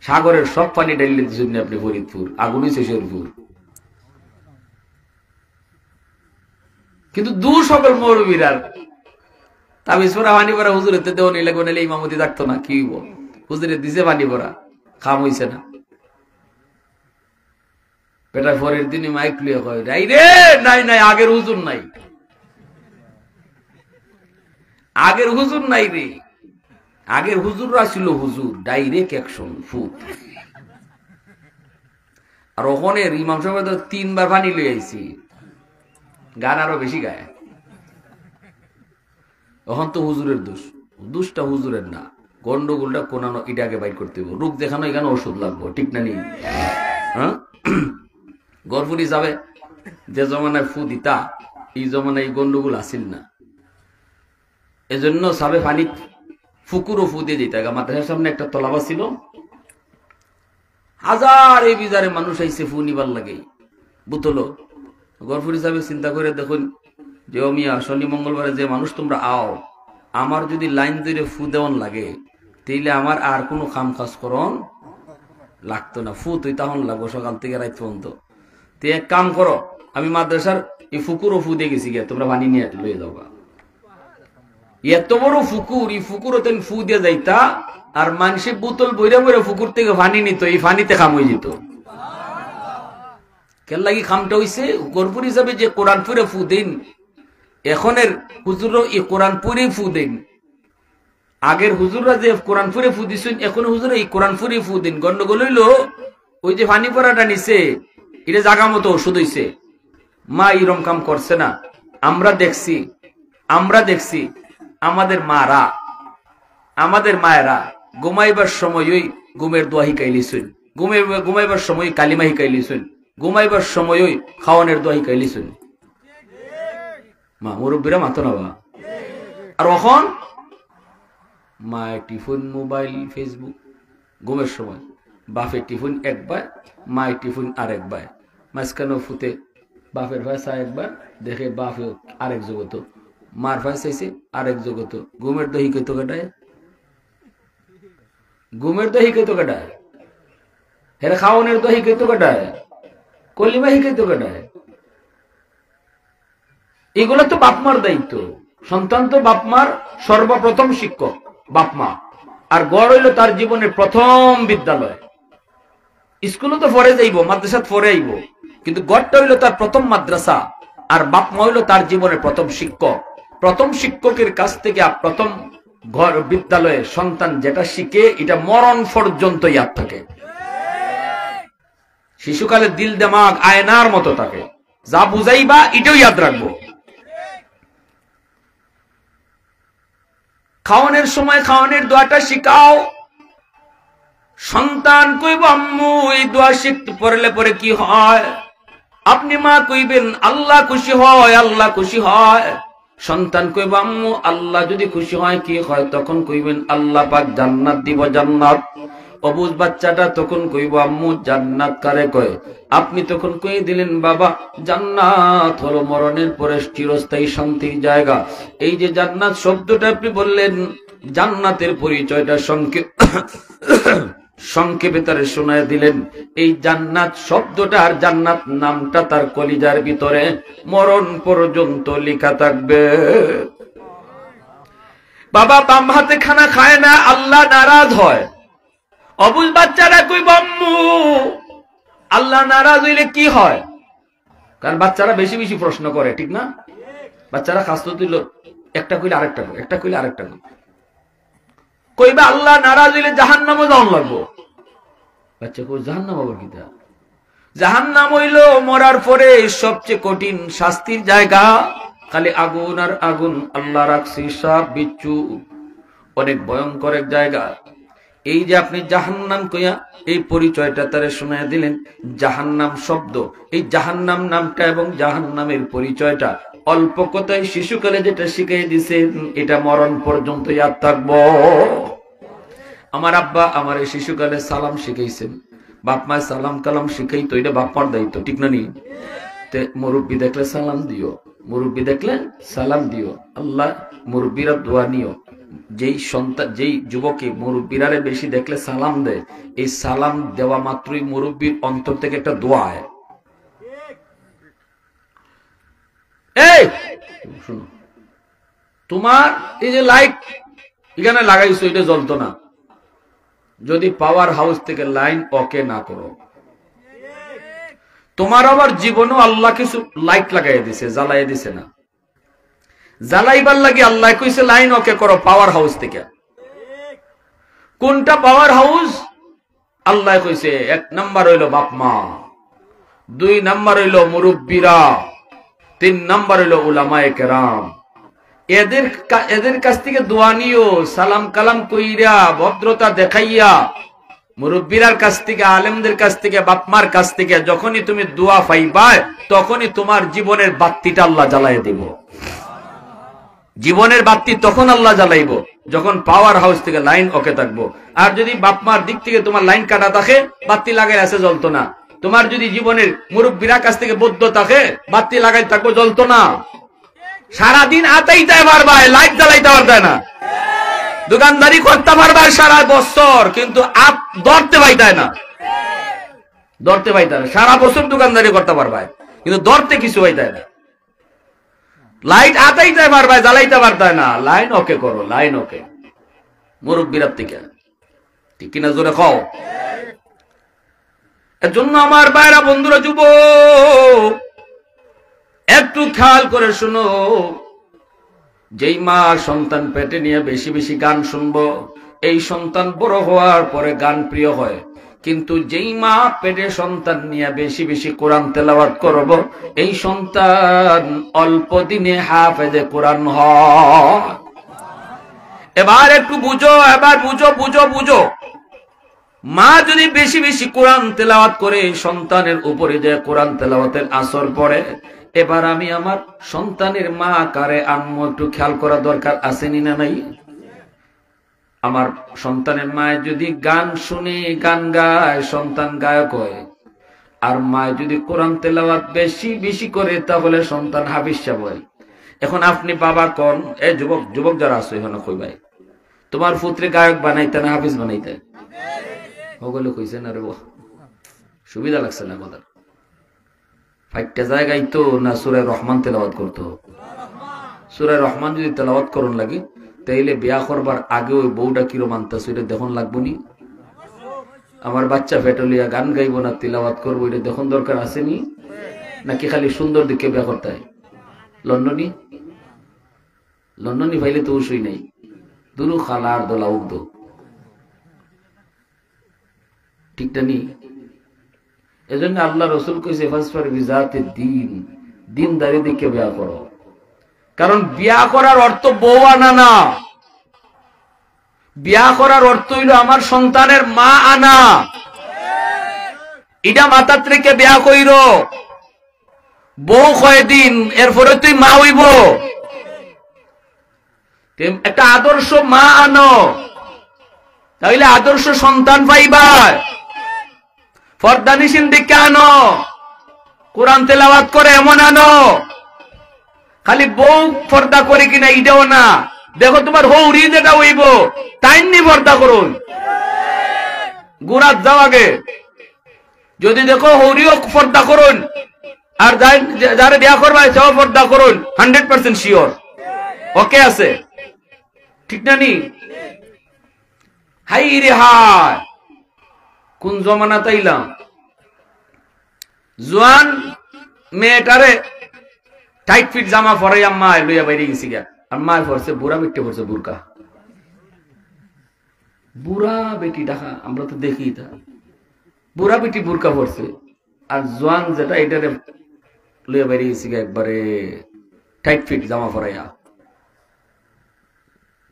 সাগরের সব পানি ডাইলে দিচ্ছেন আপনি ফরিদপুর, আগুন হয়েছে শেরপুর। কিন্তু দু সকল মৌলবীরার তাবিজ পরা পানি পরা হুজুরের দেওয়া নিয়ে লাগবে, নাহলে ইমামতি থাকতো না। কি হুজুরে দিছে পানি পরা, খাম হইছে না। বেটা পরের দিনই মাইক লিয়ে কয়, নাই রে, নাই নাই, আগের হুজুর নাই, আগের হুজুর নাই রে। আগের হুজুররা ছিল হুজুর ডাইরেক্ট অ্যাকশন ফুট। আর ওখানে ইমাম সাহেব 3 বার পানি লই আইছি, গান আরো বেশি গায়। এখন তো হুজুরের দোষ, দোষটা হুজুরের না, গন্ডগোলটা কোনানো এটাকে বাইর করতে হবে। রোগ দেখানো এখানে ওষুধ লাগবো, ঠিক না নেই? হ্যাঁ, গরফুরি যাবে যে জমানায় ফু দিতা, এই জমানায় গন্ডগোল আসিল না। এজন্য সাবে পানি ফুকুরও ফু দিয়ে যেতে। মাদ্রাসার সামনে একটা তলাবা ছিল, হাজার এই বিজারে মানুষ আইসে ফু নিবার লাগে। বুতলো গফুর হিসাবে চিন্তা করে দেখুন যে ও মিয়া শনি মঙ্গলবারে যে মানুষ তোমরা আও, আমার যদি লাইন ধরে ফু দেওয়ান লাগে তাইলে আমার আর কোনো কাম কাজ করন লাগতো না, ফু তুই তখন লাগবো সকাল থেকে রাত পর্যন্ত। তুই এক কাম করো, আমি মাদ্রাসার এই ফুকুরও ফু দিয়ে গেছি গিয়া, তোমরা পানি নিয়ে লয়ে যাও। এত বড় ফুকুর, এই ফুকুরও তেন ফু দিয়ে যাইতা, আর মানুষে বোতল বইরা বইরা ফুকুর থেকে পানি নিত, এই পানিতে খাম হয়ে যেত। কেন লাগি খামটা হইছে? গরপুর হিসাবে যে কোরআন পুরে ফু দিন, এখনের হুজুরও এই কোরআন পুরে ফু দিন। আগের হুজুররা যে কোরআন পুরে ফু দিছেন, এখন হুজুর এই কোরআন পুরে ফু দিন। গন্ডগোল হইল ওই যে পানি পড়াটা নিছে, এটা জাগা মতো ওষুধ হইছে। মা এরম কাম করছে না, আমরা দেখছি আমাদের মায়েরা ঘুমাইবার সময় ওই ঘুমের দোয়া শিখাইলিছেন, ঘুমাইবার সময় কালিমা শিখাইলিছেন, ঘুমাইবার সময় ওই খাওয়ানোর দোয়া শিখাইলিছেন। মা মুরব্বীরা মাতো না বা। আর এখন মায়ের টিফুন, মোবাইল, ফেসবুক, ঘুমের সময় বাপের টিফুন একবার, মায়ের টিফুন আরেকবার, মাঝখানে ফুতে বাপের ভাষা একবার দেখে বাপে আরেক জগত, মার ভাই চাইছে আরেক জগত। ঘুমের দহি কইতো কাটায়, ঘুমের দহি কইতো কাটায়, হের খাওয়ানোর দহি কইতো কাটায়, কলিমা হিকাইতো কাটায়। এগুলো তো বাপমার দায়িত্ব। সন্তান তো বাপমার সর্বপ্রথম শিক্ষক, বাপমা। আর গড় হইল তার জীবনের প্রথম বিদ্যালয়। স্কুলে তো পরে যাইব, মাদ্রাসা পরে আইব, কিন্তু গড়টা হইল তার প্রথম মাদ্রাসা। আর বাপমা হইল তার জীবনের প্রথম শিক্ষক। প্রথম শিক্ষকের কাছ থেকে প্রথম ঘর বিদ্যালয়ে সন্তান যেটা শিখে, এটা মরণ পর্যন্ত ইয়াদ থাকে। শিশুকালে দিল দেমাগ আয়নার মতো থাকে, যা বুঝাইবা এটাও ইয়াদ রাখবো। খাওয়ানোর সময় খাওয়ানোর দোয়াটা শিখাও। সন্তান কইব আম্মু এই দোয়া শিখতে পড়লে পরে কি হয়? আপনি মা কইবেন আল্লাহ খুশি হয়, আল্লাহ খুশি হয়। সন্তান কইব আম্মু আল্লাহ যদি খুশি হয় কি হয়? তখন কইবেন আল্লাহ পাক জান্নাত দিব, জান্নাত। অবুজ বাচ্চাটা তখন কইব আম্মু জান্নাত কারে কয়? আপনি তখন কই দিলেন বাবা জান্নাত হলো মরণের পরে চিরস্থায়ী শান্তির জায়গা। এই যে জান্নাত শব্দটা আপনি বললেন, জান্নাতের পরিচয়টা সংক্ষেপে তারে শোনায় দিলেন। এই জান্নাত শব্দটা আর জান্নাত নামটা তার কলিজার ভিতরে মরণ পর্যন্ত লেখা থাকবে। বাবা বাম হাতে খানা খায় না, আল্লাহ নারাজ হয়। অবুল বাচ্চারা কইব আম্মু আল্লাহ নারাজ হইলে কি হয়? কারণ বাচ্চারা বেশি বেশি প্রশ্ন করে, ঠিক না? বাচ্চারা খাস্ত দিল একটা কইলে আরেকটা কই, একটা কইলে আরেকটা কই। কইবা আল্লাহ নারাজ হইলে জাহান্নামে যাওয়ান লাগবো। বাচ্চা কই জাহান্নাম আবার কি? জাহান্নাম হইল মরার পরে সবচেয়ে কঠিন শাস্তির জায়গা। খালি আগুন আর আগুন, আল্লাহ রাখছি সাপ বিচ্ছু, অনেক ভয়ঙ্কর এক জায়গা। এই যে আপনি জাহান্নাম কইয়া এই পরিচয়টা তারে শোনায় দিলেন, জাহান্নাম শব্দ, এই জাহান্নাম নামটা এবং জাহান্নামের পরিচয়টা অল্প কথায় শিশুকালে যেটা শিখিয়ে দিছেন, এটা মরণ পর্যন্ত ইয়াদ থাকবো। আমার আব্বা আমার এই শিশুকালে সালাম শিখাইছেন, বাপ মায় সালাম কালাম শিখাইতো, এটা বাপ্পার দায়িত্ব, ঠিক না? নি মুরব্বী দেখলে সালাম দিও, মুরব্বী দেখলে সালাম দিও। আল্লাহ মুরব্বীরা দোয়া নিও। যেই সন্তান, যেই যুবকে মুরব্বীরারে বেশি দেখলে সালাম দেয়, এই সালাম দেওয়া মাত্রই মুরব্বীর অন্তর থেকে একটা দোয়া হয়। এই শুনো, তোমার এই যে লাইট এখানে লাগাইছো, এটা জ্বলতো না যদি পাওয়ার হাউস থেকে লাইন ওকে না করো। তোমার আবার জীবনও আল্লাহ কিছু লাইট লাগাই দিছে, জ্বালাই দিছে না। জ্বালাইবার লাগে আল্লাহ কইছে লাইন ওকে করো পাওয়ার হাউস থেকে। কোনটা পাওয়ার হাউস? আল্লাহ কইছে 1 নাম্বার হইল বাপ মা, 2 নাম্বার হইল মুরব্বীরা, 3 নাম্বার হইল উলামায়ে কেরাম। এদের কাছ থেকে দোয়া নিও, সালাম কালাম কইরা ভদ্রতা দেখাইয়া। মুরব্বীরার কাছ থেকে, আলেমদের কাছ থেকে, বাপমার কাছ থেকে যখনই তুমি দোয়া পাইবা, তখনই তোমার জীবনের বাতিটা আল্লাহ জ্বালাই দিব। জীবনের বাতি তখন আল্লাহ জ্বালাইব যখন পাওয়ার হাউস থেকে লাইন ওকে থাকবো। আর যদি বাপমার দিক থেকে তোমার লাইন কাটা থাকে, বাতি লাগাই আছে জ্বলতো না, তোমার যদি জীবনের মুরব্বীরা কাছ থেকে বদ্ধ থাকে, বাতি লাগাই থাকবো, জ্বলতো না। সারাদিন আতাইতে পারবা, লাইট জ্বালাইতে পারবে না। দোকানদারি করতে পারবা সারা বছর, কিন্তু ধরতে পাইতায় না, ধরতে পাইতায় না। সারা বছর দোকানদারি করতে পারবা, কিন্তু ধরতে কিছু পাইতায় না। লাইট আতাইতে পারবা, জ্বালাইতে পারতায় না। লাইন ওকে করো, লাইন ওকে। মুরব্বীরা থেকে ঠিক কিনা জোরে খাও। এর জন্য আমার ভাইরা, বন্ধুরা, যুবক, একটু খেয়াল করে শুনো। যেই মা সন্তান পেটে নিয়ে বেশি বেশি গান শুনবো, এই সন্তান বড় হওয়ার পরে গান প্রিয় হয়। কিন্তু যেই মা পেটে সন্তান নিয়ে বেশি বেশি কোরআন তেলাওয়াত করব, এই সন্তান অল্প দিনে হাফেজে কোরআন হয়। এবার একটু বুঝো, এবার বুঝো, বুঝো, বুঝো। মা যদি বেশি বেশি কোরআন তেলাওয়াত করে, সন্তানের উপরে যে কোরআন তেলাওয়াতের আসর পড়ে, এবার আমি আমার সন্তানের মা কারে আনমো একটু খেয়াল করা দরকার আসেনি না নাই? আমার সন্তানের মায় যদি গান শুনে, গান গায়, সন্তান গায়ক হয়। আর মায় যদি কোরআন তেলাওয়াত বেশি বেশি করে, তাহলে সন্তান হাফিজ সাহেব হয়। এখন আপনি বাবা কন, এ যুবক, যুবক যারা আছে এখানে কই ভাই, তোমার পুত্রে গায়ক বানাইতে না হাফিজ বানাইতে? ওগুলো কইছে না রে, সুবিধা লাগছে না কথা। ফাইটটা জায়গায় তো না সূরা রহমান তেলাওয়াত করতো। সূরা রহমান যদি তেলাওয়াত করুন লাগে, তাইলে বিয়া করবার আগে ওই বউটা কিরো মানতাছে এটা দেখুন লাগবো নি? আমার বাচ্চা ফেটলিয়া গান গাইবো না তেলাওয়াত করবো, এটা দেখুন দরকার আসেনি? নাকি খালি সুন্দর দিকে বিয়া করতে হয়? লন্ডনী, লন্ডনী ভাইলে তো উসই নাই, দুরু খালার দোলা উগ্ধ, ঠিকটা নি? এজন্য আল্লাহ রসুল কইছে ফাসফার বিজাতে দিন, দিনদারি দিকে বিয়া করো। কারণ বিয়া করার অর্থ বউ আনা না, বিয়া করার অর্থ হইল আমার সন্তানের মা আনা। এটা মাথাত রেখে বিয়া কইর। বউ কয়দিন, এরপরে তুই মা হইব। একটা আদর্শ মা আনো, তাইলে আদর্শ সন্তান পাইবা। ফরদানিসিন দিকে আনো, কোরআন তেলাওয়াত করে এমন আনো। খালি বউ পর্দা করে কিনা এটাও না, দেখো তোমার হৌরি যেটা হইব তাই নি পর্দা করুন। গুড়াত যাও আগে, যদি দেখো হৌরিও পর্দা করুন, আর যারা বিয়া করবা সেও পর্দা করুন, 100% শিওর ওকে আছে, ঠিক না নি? হাই রে হায়, কোন জমানা তাইলাম। জোয়ান মেয়েটারে টাইট ফিট জামা পরে আম্মা লইয়া বাইরে গেছি গা, আম্মা পড়ছে বুড়া বেটি পড়ছে বুরকা। বুড়া বেটি দেখা আমরা তো দেখি, তা বুড়া বেটি বুরকা পড়ছে, আর জোয়ান যেটা এটারে লইয়া বাইরে গেছি গা একবারে টাইট ফিট জামা পরাইয়া।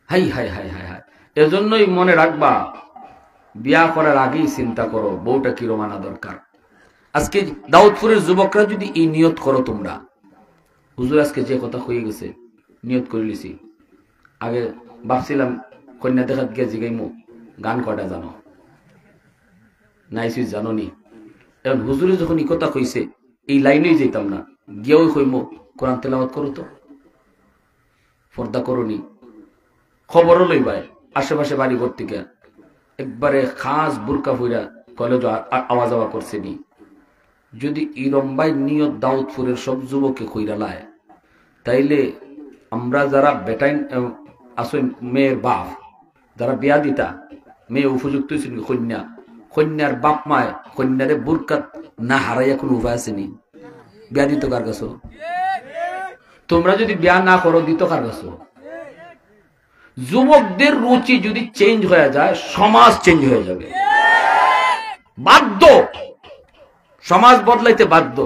Hi hi hi hi hi. এজন্যই মনে রাখবা, বিয়া করার আগেই চিন্তা করো বউটা কিরম আনা দরকার। আজকে দাউদপুরের যুবকরা যদি এই নিয়ত করো, তোমরা হুজুর আজকে যে কথা হয়ে গেছে নিয়ত করে লিছি, আগে ভাবছিলাম কন্যা দেখাত গিয়ে জিগাইমু গান কয়টা জানো, নাইসুই জানো নি। এখন হুজুরে যখন এই কথা কইছে, এই লাইনেই যেতাম না, গিয়েও কইমু কোরআন তেলাওয়াত করো, তো পর্দা করো নি, খবরও লইবাই আশেপাশে বাড়ি ঘর থেকে একবারে খাস বুরকা ফুইরা কলেজ আওয়া যাওয়া করছে নি। যদি ইরম্বাই নিয়ত দাউদপুরের সব যুবকে কইরা লায়, তাইলে আমরা যারা বেটাইন আসলে মেয়ের বাপ, যারা বিয়া দিতা, মেয়ে উপযুক্ত ছিল কন্যা, কন্যার বাপ মায় কন্যারে বুরকাত না হারাইয়া কোনো উপায় আসেনি। বিয়া দিত কার কাছে? তোমরা যদি বিয়া না করো, দিত কার কাছে? যুবকদের রুচি যদি চেঞ্জ হয়ে যায়, সমাজ চেঞ্জ হয়ে যাবে। বাধ্য, সমাজ বদলাইতে বাধ্য,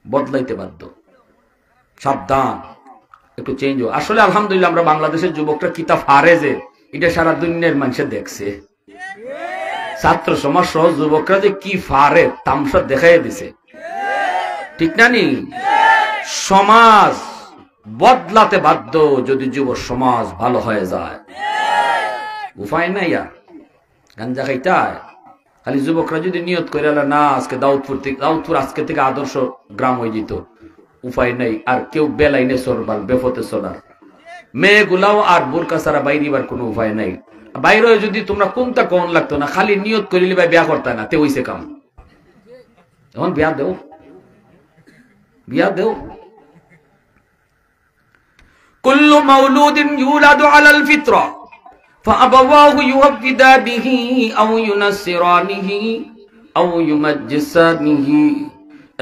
বদলাইতে বাধ্য। সাবধান, একটু চেঞ্জ। আসলে আলহামদুলিল্লাহ আমরা বাংলাদেশের যুবকরা কিতাব হারে যে এটা সারা দুনিয়ার মানুষে দেখছে। ছাত্র সমাজ সহ যুবকরা যে কি ফারে তামসা দেখাই দিছে, ঠিক না নি? সমাজ বদলাতে বাধ্য যদি যুব সমাজ ভালো হয়ে যায়। উপায় নাই, আর গাঞ্জা খাইতে হয়, খালি যুবকরা যদি নিয়ত করে না আজকে দাউদপুর আজকে থেকে আদর্শ গ্রাম হয়ে যেত, উপায় নাই, আর কেউ বেলাইনে চলবার বেফতে চলার, মেয়েগুলাও আর বোরকা ছাড়া বাইরিবার কোনো উপায় নাই। বাইরে যদি তোমরা কোনটা কোন লাগতো না, খালি নিয়ত করিলে ভাই বিয়া করতে না, তে হইছে কাম। এখন বিয়া দেও, বিয়া দেও। কুল্লু মাউলুদিন ইউলাদু আলাল ফিতরা ফাআবাওয়াহু ইউহাফিদানিহি আও ইউনাসসিরানিহি আও ইউমাজ্জিসানিহি।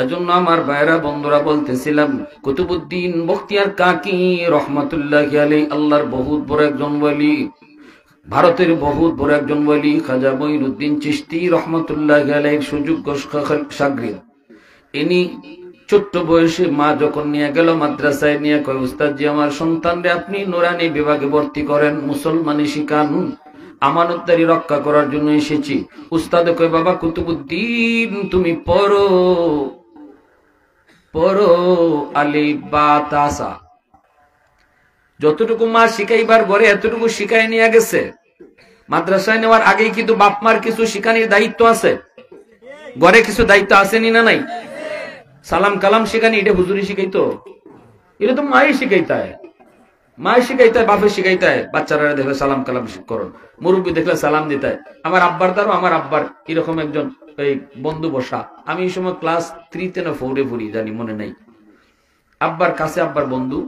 এজন্য আমার ভাইরা বন্ধুরা বলতেছিলাম, কুতুবউদ্দিন বখতিয়ার কাকি রহমাতুল্লাহি আলাইহি আল্লাহর বহুত বড় একজন ওলি, ভারতের বহুত বড় একজন ওলি খাজা মঈনুদ্দিন চিশতি রহমাতুল্লাহি আলাইহির সুযোগ্য শাগরিদ। ইনি ছোট্ট বয়সে মা যখন নিয়ে গেল মাদ্রাসায়, নিয়ে কয় উস্তাদজি আমার সন্তানরে আপনি নুরানি বিভাগে ভর্তি করেন, মুসলমানি শিখান, আমানতদারি রক্ষা করার জন্য এসেছি। উস্তাদ কয় বাবা কুতুবউদ্দিন তুমি পড়ো পড়ো আলিফ বা তাসা, যতটুকু মা শিখাইবার ঘরে এতটুকু শিখাই নিয়ে গেছে। মাদ্রাসায় নেওয়ার আগেই কিন্তু বাপ মার কিছু শিখানির দায়িত্ব আছে, ঘরে কিছু দায়িত্ব আসেনি না নাই? সালাম কালাম শিখানি এটা হুজুরি শিখাইতো, এটা তো মাই শিখাইতায়, মাই শিখাইতায়, বাপে শিখাইতায়। বাচ্চারা দেখলে সালাম কালাম করো, মুরব্বী দেখলে সালাম দিতায়। আমার আব্বার দ্বারা আমার আব্বার এরকম একজন এই বন্ধু বসা, আমি এই সময় ক্লাস 3-তে না 4-এ পড়ি জানি, মনে নাই। আব্বার কাছে আব্বার বন্ধু,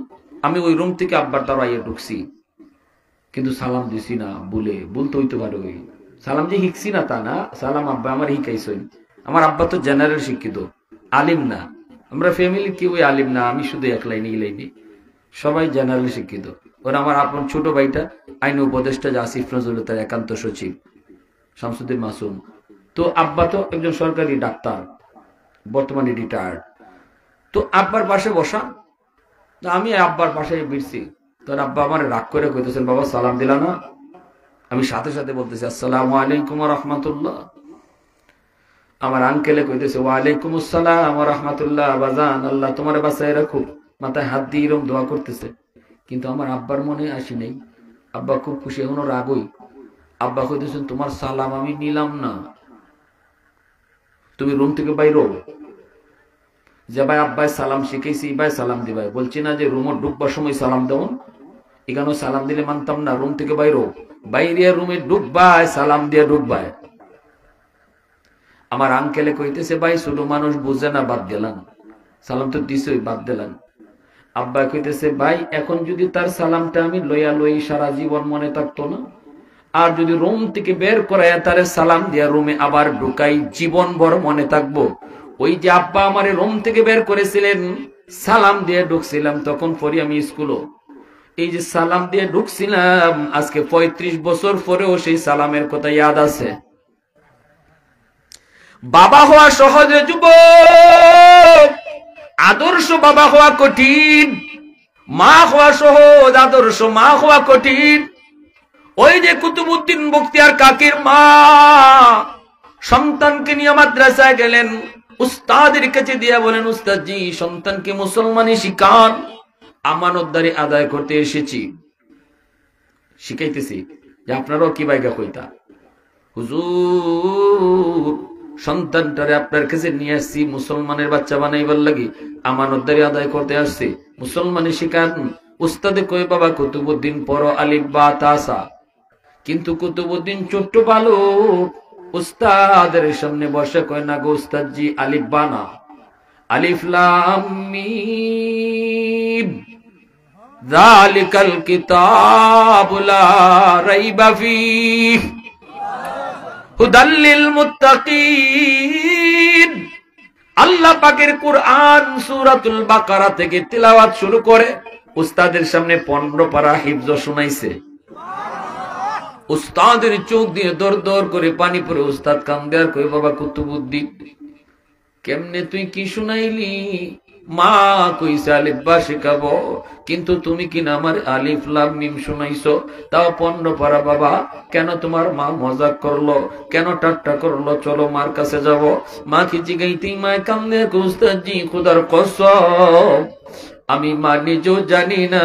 আমি ওই রুম থেকে আব্বার দ্বারা আইয়ে ঢুকছি, কিন্তু সালাম দিছি না, বলতে হইতে পারে ওই সালাম যে শিখছি না তা না, সালাম আব্বা আমার শিখাইছেন। আমার আব্বা তো জেনারেল শিক্ষিত, আলিম না, আমরা ফ্যামিলি কেউ আলিম না, আমি শুধু এক লাইনে এই লাইনে, সবাই জেনারেল শিক্ষিত। ওরা আমার আপন ছোট ভাইটা আইন উপদেষ্টা আসিফ নজরুল তার একান্ত সচিব শামসুদ্দিন মাসুম। তো আব্বা তো একজন সরকারি ডাক্তার, বর্তমানে রিটায়ার্ড। তো আব্বার পাশে বসা, আমি আব্বার পাশে বিরছি। তোর আব্বা আমার রাগ করে কইতেছেন, বাবা সালাম দিলা না? আমি সাথে সাথে বলতেছি আসসালামু আলাইকুম ওয়া রাহমাতুল্লাহ। আমার আঙ্কেলে কইতেছে ওয়ালাইকুম আসসালাম ওয়া রাহমাতুল্লাহ। বাজান আল্লাহ তোমার বাঁচায় রাখুক, মাথায় হাত দিয়ে এরকম দোয়া করতেছে। কিন্তু আমার আব্বার মনে আসি নাই, আব্বা খুব খুশি, এখনো রাগই। আব্বা কইতেছেন তোমার সালাম আমি নিলাম না, তুমি রুম থেকে বাইরো। যে ভাই আব্বাই সালাম শিখেছি, ভাই সালাম দিবাই, বলছি না যে রুমে ঢুকবার সময় সালাম দেও, এখানেও সালাম দিলে মানতাম না। রুম থেকে বাইরো, বাইরে রুমে ঢুকবাই, সালাম দিয়ে ঢুকবাই। আমার আঙ্কেলে কইতেছে ভাই ছোট মানুষ বুঝে না, বাদ দিলাম, সালাম তো দিছই, বাদ দিলাম। আব্বা কইতেছে ভাই এখন যদি তার সালামটা আমি লইয়া লই সারা জীবন মনে থাকতো না, আর যদি রুম থেকে বের করাইয়া তারে সালাম দিয়া রুমে আবার ঢুকাই, জীবন ভর মনে থাকবো। ওই যে আব্বা আমারে রুম থেকে বের করেছিলেন, সালাম দিয়ে ঢুকছিলাম, তখন পরে আমি স্কুলও, এই যে সালাম দিয়ে ঢুকছিলাম, আজকে 35 বছর পরেও সেই সালামের কথা ইয়াদ আছে। বাবা হওয়া সহজে যুবক, আদর্শ বাবা হওয়া কঠিন। মা হওয়া সহজ, আদর্শ মা হওয়া কঠিন। ওই যে কুতুবউদ্দিন বখতিয়ার কাকির মা সন্তানকে নিয়ে মাদ্রাসায় গেলেন, উস্তাদের কাছে দিয়া বলেন উস্তাদজি সন্তানকে মুসলমানি শিখান, আমানতদারি আদায় করতে এসেছি, শিখাইতেছি। যে আপনারাও কি বাইগা কইতা হুজুর, সন্তানটারে আপনার কাছে নিয়ে আসছি মুসলমানের বাচ্চা বানাইবার লাগি, আমানতদারি আদায় করতে আসছি, মুসলমানি শিখান। উস্তাদে কই বাবা কুতুবউদ্দিন পড়ো আলিফ বা তাসা। কিন্তু কুতুবউদ্দিন ছোট্ট বালক, উস্তাদের সামনে বসে কয় না গো উস্তাদজি আলিফ বা না, আলিফ লাম মিম যালিকাল কিতাবু লা রাইবা ফীহি হুদাল লিল মুত্তাকিন। আল্লাহ পাকের কুরআন সূরাতুল বাকারা থেকে তিলাওয়াত শুরু করে উস্তাদের সামনে 15 পারা হিফজ শুনাইছে। উস্তাদের চোখ দিয়ে দর দর করে পানি পড়ে, উস্তাদ কান্দে আর কই বাবা কুতুবউদ্দিন কেমনে তুই কি শুনাইলি? মা কইছে আলিফ বা শিখাবো, কিন্তু তুমি কিনা আমার আলিফ লাম মিম শুনাইছো, তাও 15 পারা। বাবা কেন তোমার মা মজাক করলো, কেন ঠাট্টা করলো? চলো মার কাছে যাব। মা কি জিগাইতেই মায় কান্দে, উস্তাদজি খোদার কসম আমি মা নিজেও জানি না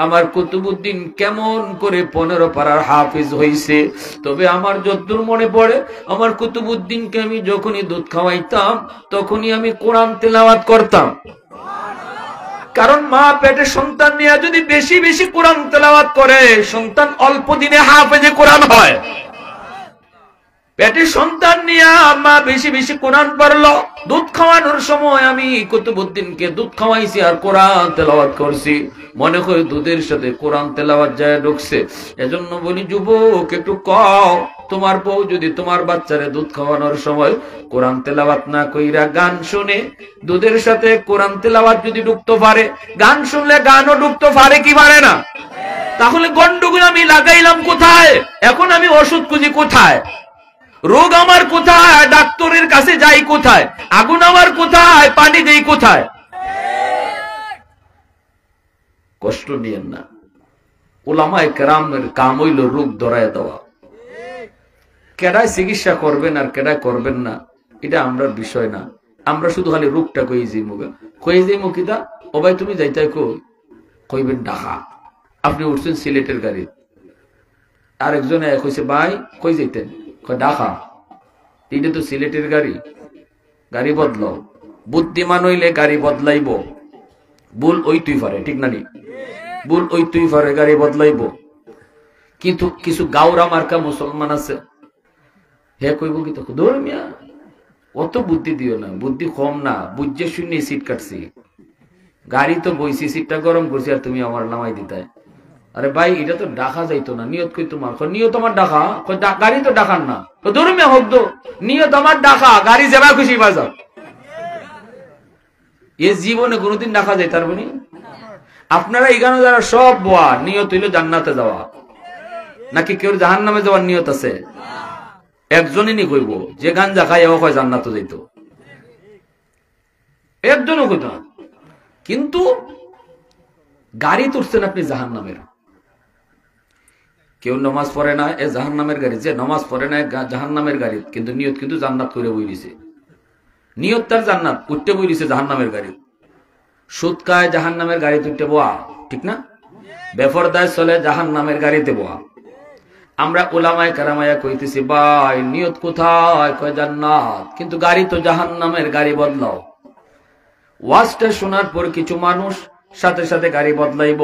আমার কুতুবউদ্দিন কেমন করে 15 পারার হাফিজ হইছে। তবে আমার যতদূর মনে পড়ে, আমার কুতুবউদ্দিনকে আমি যখনই দুধ খাওয়াইতাম তখনই আমি কোরআন তেলাওয়াত করতাম। কারণ মা পেটে সন্তান নিয়ে যদি বেশি বেশি কোরআন তেলাওয়াত করে, সন্তান অল্প দিনে হাফেজে কোরআন হয়। পেটে সন্তান নিয়ে মা বেশি বেশি কোরআন পড়লো। দুধ খাওয়ানোর সময় আমি কুতুবউদ্দিনকে দুধ খাওয়াইছি আর কোরআন তেলাওয়াত করছি। মনে হয় দুধের সাথে কোরআন তেলাওয়াত যায় ঢুকছে। এজন্য বলি, যুবক একটু কও, তোমার বউ যদি তোমার বাচ্চারে দুধ খাওয়ানোর সময় কোরআন তেলাওয়াত না কইরা গান শুনে, দুধের সাথে কোরআন তেলাওয়াত যদি ঢুকতে পারে, গান শুনলে গানও ঢুকতে পারে কি পারে না? তাহলে গন্ডগোল আমি লাগাইলাম কোথায়? এখন আমি ওষুধ খুঁজি কোথায়? রোগ আমার কোথায়? ডাক্তারের কাছে যাই কোথায়? আগুন আমার কোথায়? পানি দেই কোথায়? কষ্ট নিয়েন না। উলামায়ে কেরামের কাম হইল রোগ ধরায় দেওয়া। কেডায় চিকিৎসা করবেন আর কেডায় করবেন না এটা আমরা বিষয় না। আমরা শুধু খালি রোগটা কই যাই মুখিদা, ও ভাই তুমি যাইতাই কইবেন ঢাকা। আপনি উঠছেন সিলেটের গাড়ি, আরেকজনে কইছে ভাই কই যাইতেন, ঢাকা। এটা তো সিলেটের গাড়ি, গাড়ি বদলাও। বুদ্ধিমান হইলে গাড়ি বদলাইব, ভুল ওই তুই পারে, ঠিক না? ভুল ওই তুই পারে, গাড়ি বদলাইব। কিন্তু কিছু গাওরা মার্কা মুসলমান আছে, হে কইব কি তখন ধর্মিয়া অত বুদ্ধি দিও না, বুদ্ধি কম না, বুঝে শুনে সিট কাটছি, গাড়ি তো বইছি, সিটটা গরম করছি আর তুমি আমার নামাই দিতায়। আরে ভাই এটা তো ডাকা যাইতো না, নিয়ত কই তোমার? নিয়ত আমার ডাকা, গাড়ি তো ডাকার না, তো ধর্মিয়া হোক তো, নিয়ত আমার ডাকা, গাড়ি যাবা খুশি বাজাও। এ জীবনে কোনোদিন ডাকা যায় তার মানে? আপনারা এখানে যারা সব বোয়া, নিয়ত হইল জান্নাতে যাওয়া, নাকি কেউ জাহান্নামে যাওয়ার নিয়ত আছে? একজনই নি কইব যে গাঞ্জা খাই ও কয় জান্নাতে যাইত, একজনও কইত না। কিন্তু গাড়ি তুলছেন আপনি জাহান্নামের। কেউ নামাজ পড়ে না, এ জাহান্নামের গাড়ি। যে নামাজ পড়ে না জাহান্নামের গাড়ি, কিন্তু নিয়ত কিন্তু জান্নাত করে বই দিছে। নিয়ত তার জান্নাত, উঠতে বই দিছে জাহান্নামের গাড়ি। সুদ খায় জাহান্নামের গাড়িতে উঠতে বোয়া, ঠিক না? বেপরদায় চলে জাহান্নামের গাড়িতে বোয়া। আমরা উলামায়ে কেরামায়া কইতেছি ভাই নিয়ত কোথায়? কয় জান্নাত, কিন্তু গাড়ি তো জাহান্নামের গাড়ি, বদলাও। ওয়াজটা শোনার পর কিছু মানুষ সাথে সাথে গাড়ি বদলাইব,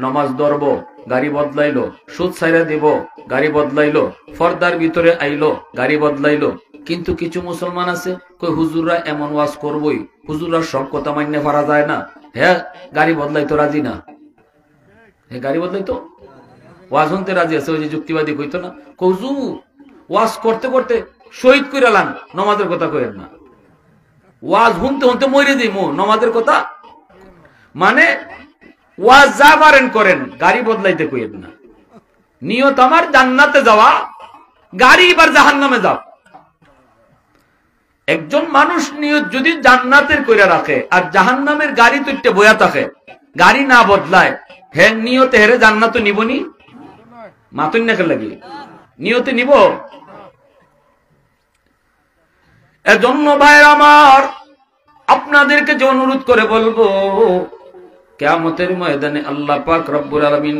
নামাজ ধরব, গাড়ি বদলাইলো, সুদ ছাইরা দিব, গাড়ি বদলাইলো, ফর্দার ভিতরে আইলো, গাড়ি বদলাইলো। কিন্তু কিছু মুসলমান আছে কই হুজুররা এমন ওয়াজ করবই, হুজুররা সব কথা মাইনে পারা যায় না, হ্যাঁ গাড়ি বদলাইতো রাজি না, হ্যাঁ গাড়ি বদলাইতো ওয়াজ শুনতে রাজি আছে। ওই যে যুক্তিবাদী কইতো না, হুজুর ওয়াজ করতে করতে শহীদ কইরালাম, নমাজের কথা কইেন না। ওয়াজ শুনতে শুনতে মরে দিই নমাজের কথা, মানে ওয়াজ যা পারেন করেন, গাড়ি বদলাইতে কইেন না। নিয়ত আমার জান্নাতে যাওয়া, গাড়ি এবার জাহান্নামে যাও। একজন মানুষ নিয়ত যদি জান্নাতের কইরা রাখে আর জাহান্নামের গাড়ি তুইতে বয়া থাকে, গাড়ি না বদলায়, হে নিয়তে হেরে জান্নাত নিবনি? মাতুন না লাগে নিয়তে নিব। এজন্য ভাইয়ের আমার, আপনাদেরকে যে অনুরোধ করে বলবো, কিয়ামতের ময়দানে আল্লাহ পাক রব্বুল আলামিন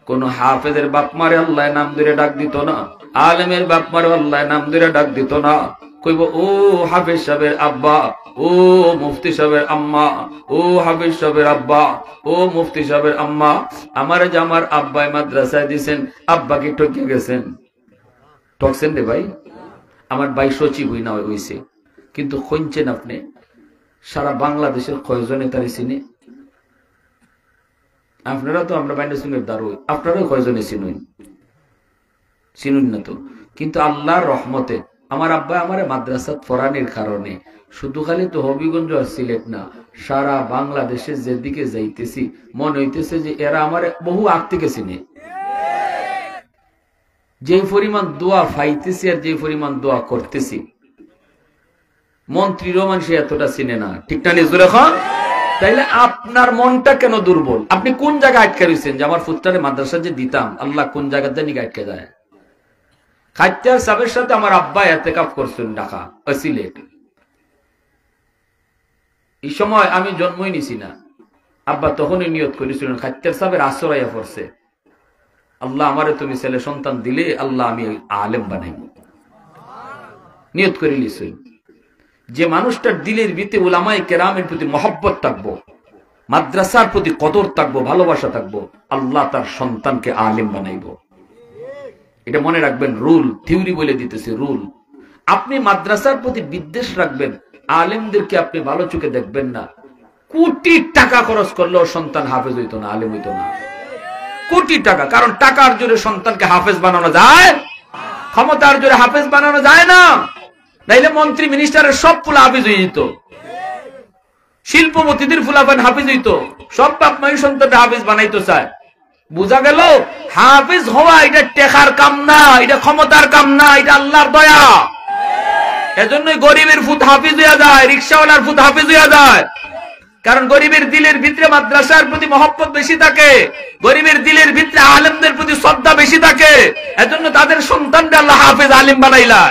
কোন হাফেজের বাপ মারে আল্লাহ নাম ধরে ডাক দিত না, আলেমের বাপ মারে আল্লাহ নাম ধরে ডাক দিত না। কইব ও হাফেজ সাহেবের আব্বা, ও মুফতি সাহেবের আম্মা, ও হাফেজ সাহেবের আব্বা, ও মুফতি সাহেবের আম্মা, আমার যে আমার আব্বাই মাদ্রাসায় দিয়েছেন, আব্বা কি ঠকে গেছেন? ঠকছেন রে ভাই, আমার ভাই সচিব হই না হইছে, কিন্তু খুঁজছেন আপনি সারা বাংলাদেশের কয়জনে তারি চিনে? আপনারা তো আমরা বাইন্ডার সঙ্গে দাঁড়, আপনারাও কয়জনে চিনুন? চিনুন না তো। কিন্তু আল্লাহর রহমতে আমার আব্বা আমার মাদ্রাসাত পড়ানোর কারণে শুধু খালি তো হবিগঞ্জ আর সিলেট না, সারা বাংলাদেশে যেদিকে যাইতেছি মনে হইতেছে যে এরা আমার বহু আগ থেকে চিনে। যে পরিমাণ দোয়া পাইতেছি আর যে পরিমাণ দোয়া করতেছি, মন্ত্রীরও মানুষ এতটা চিনে না, ঠিক না নিজুর? এখন তাইলে আপনার মনটা কেন দুর্বল? আপনি কোন জায়গায় আটকে রয়েছেন? যে আমার ফুটটারে মাদ্রাসা যে দিতাম, আল্লাহ কোন জায়গাতে নিয়ে আটকে যায়? খাইতার সাহেবের সাথে আমার আব্বা এতেকাফ করছেন ঢাকা সিলেট। এই সময় আমি জন্মই নিছি না, আব্বা তখনই নিয়ত করেছিলেন, খাদ্যের সাহেবের আশ্রয়া পড়ছে, আল্লাহ আমারে তুমি ছেলে সন্তান দিলে আল্লাহ আমি আলেম বানাইব। নিয়ত করে নিয়েছিল। যে মানুষটার দিলের ভিতরে উলামায়ে কেরামের প্রতি মহব্বত থাকবো, মাদ্রাসার প্রতি কদর থাকবো, ভালোবাসা থাকবো, আল্লাহ তার সন্তানকে আলেম বানাইব। এটা মনে রাখবেন, রুল, থিওরি বলে দিতেছে, রুল। আপনি মাদ্রাসার প্রতি বিদ্বেষ রাখবেন, আলেমদেরকে আপনি ভালো চোখে দেখবেন না, কোটি টাকা খরচ করলেও সন্তান হাফেজ হইতো না, আলেম হইতো না। কোটি টাকা, কারণ টাকার জোরে সন্তানকে হাফেজ বানানো যায়, ক্ষমতার জোরে হাফেজ বানানো যায় না। নাইলে মন্ত্রী মিনিস্টারের সব ফুলা হাফিজ হয়ে যেত, শিল্পপতিদের ফুলাফান হাফিজ হইতো, সব বাপ মাই সন্তানটা হাফিজ বানাইতো চায়। বুঝা গেল, হাফিজ হওয়া এটা টেকার কাম না, এটা ক্ষমতার কাম না, এটা আল্লাহর দয়া। এজন্যই গরিবের ফুট হাফিজ হইয়া যায়, রিক্সাওয়ালার ফুট হাফিজ হইয়া যায়, কারণ গরিবের দিলের ভিতরে মাদ্রাসার প্রতি মহব্বত বেশি থাকে, গরিবের দিলের ভিতরে আলেমদের প্রতি শ্রদ্ধা বেশি থাকে। এজন্য তাদের সন্তানরা আল্লাহ হাফেজ আলেম বানাইলা।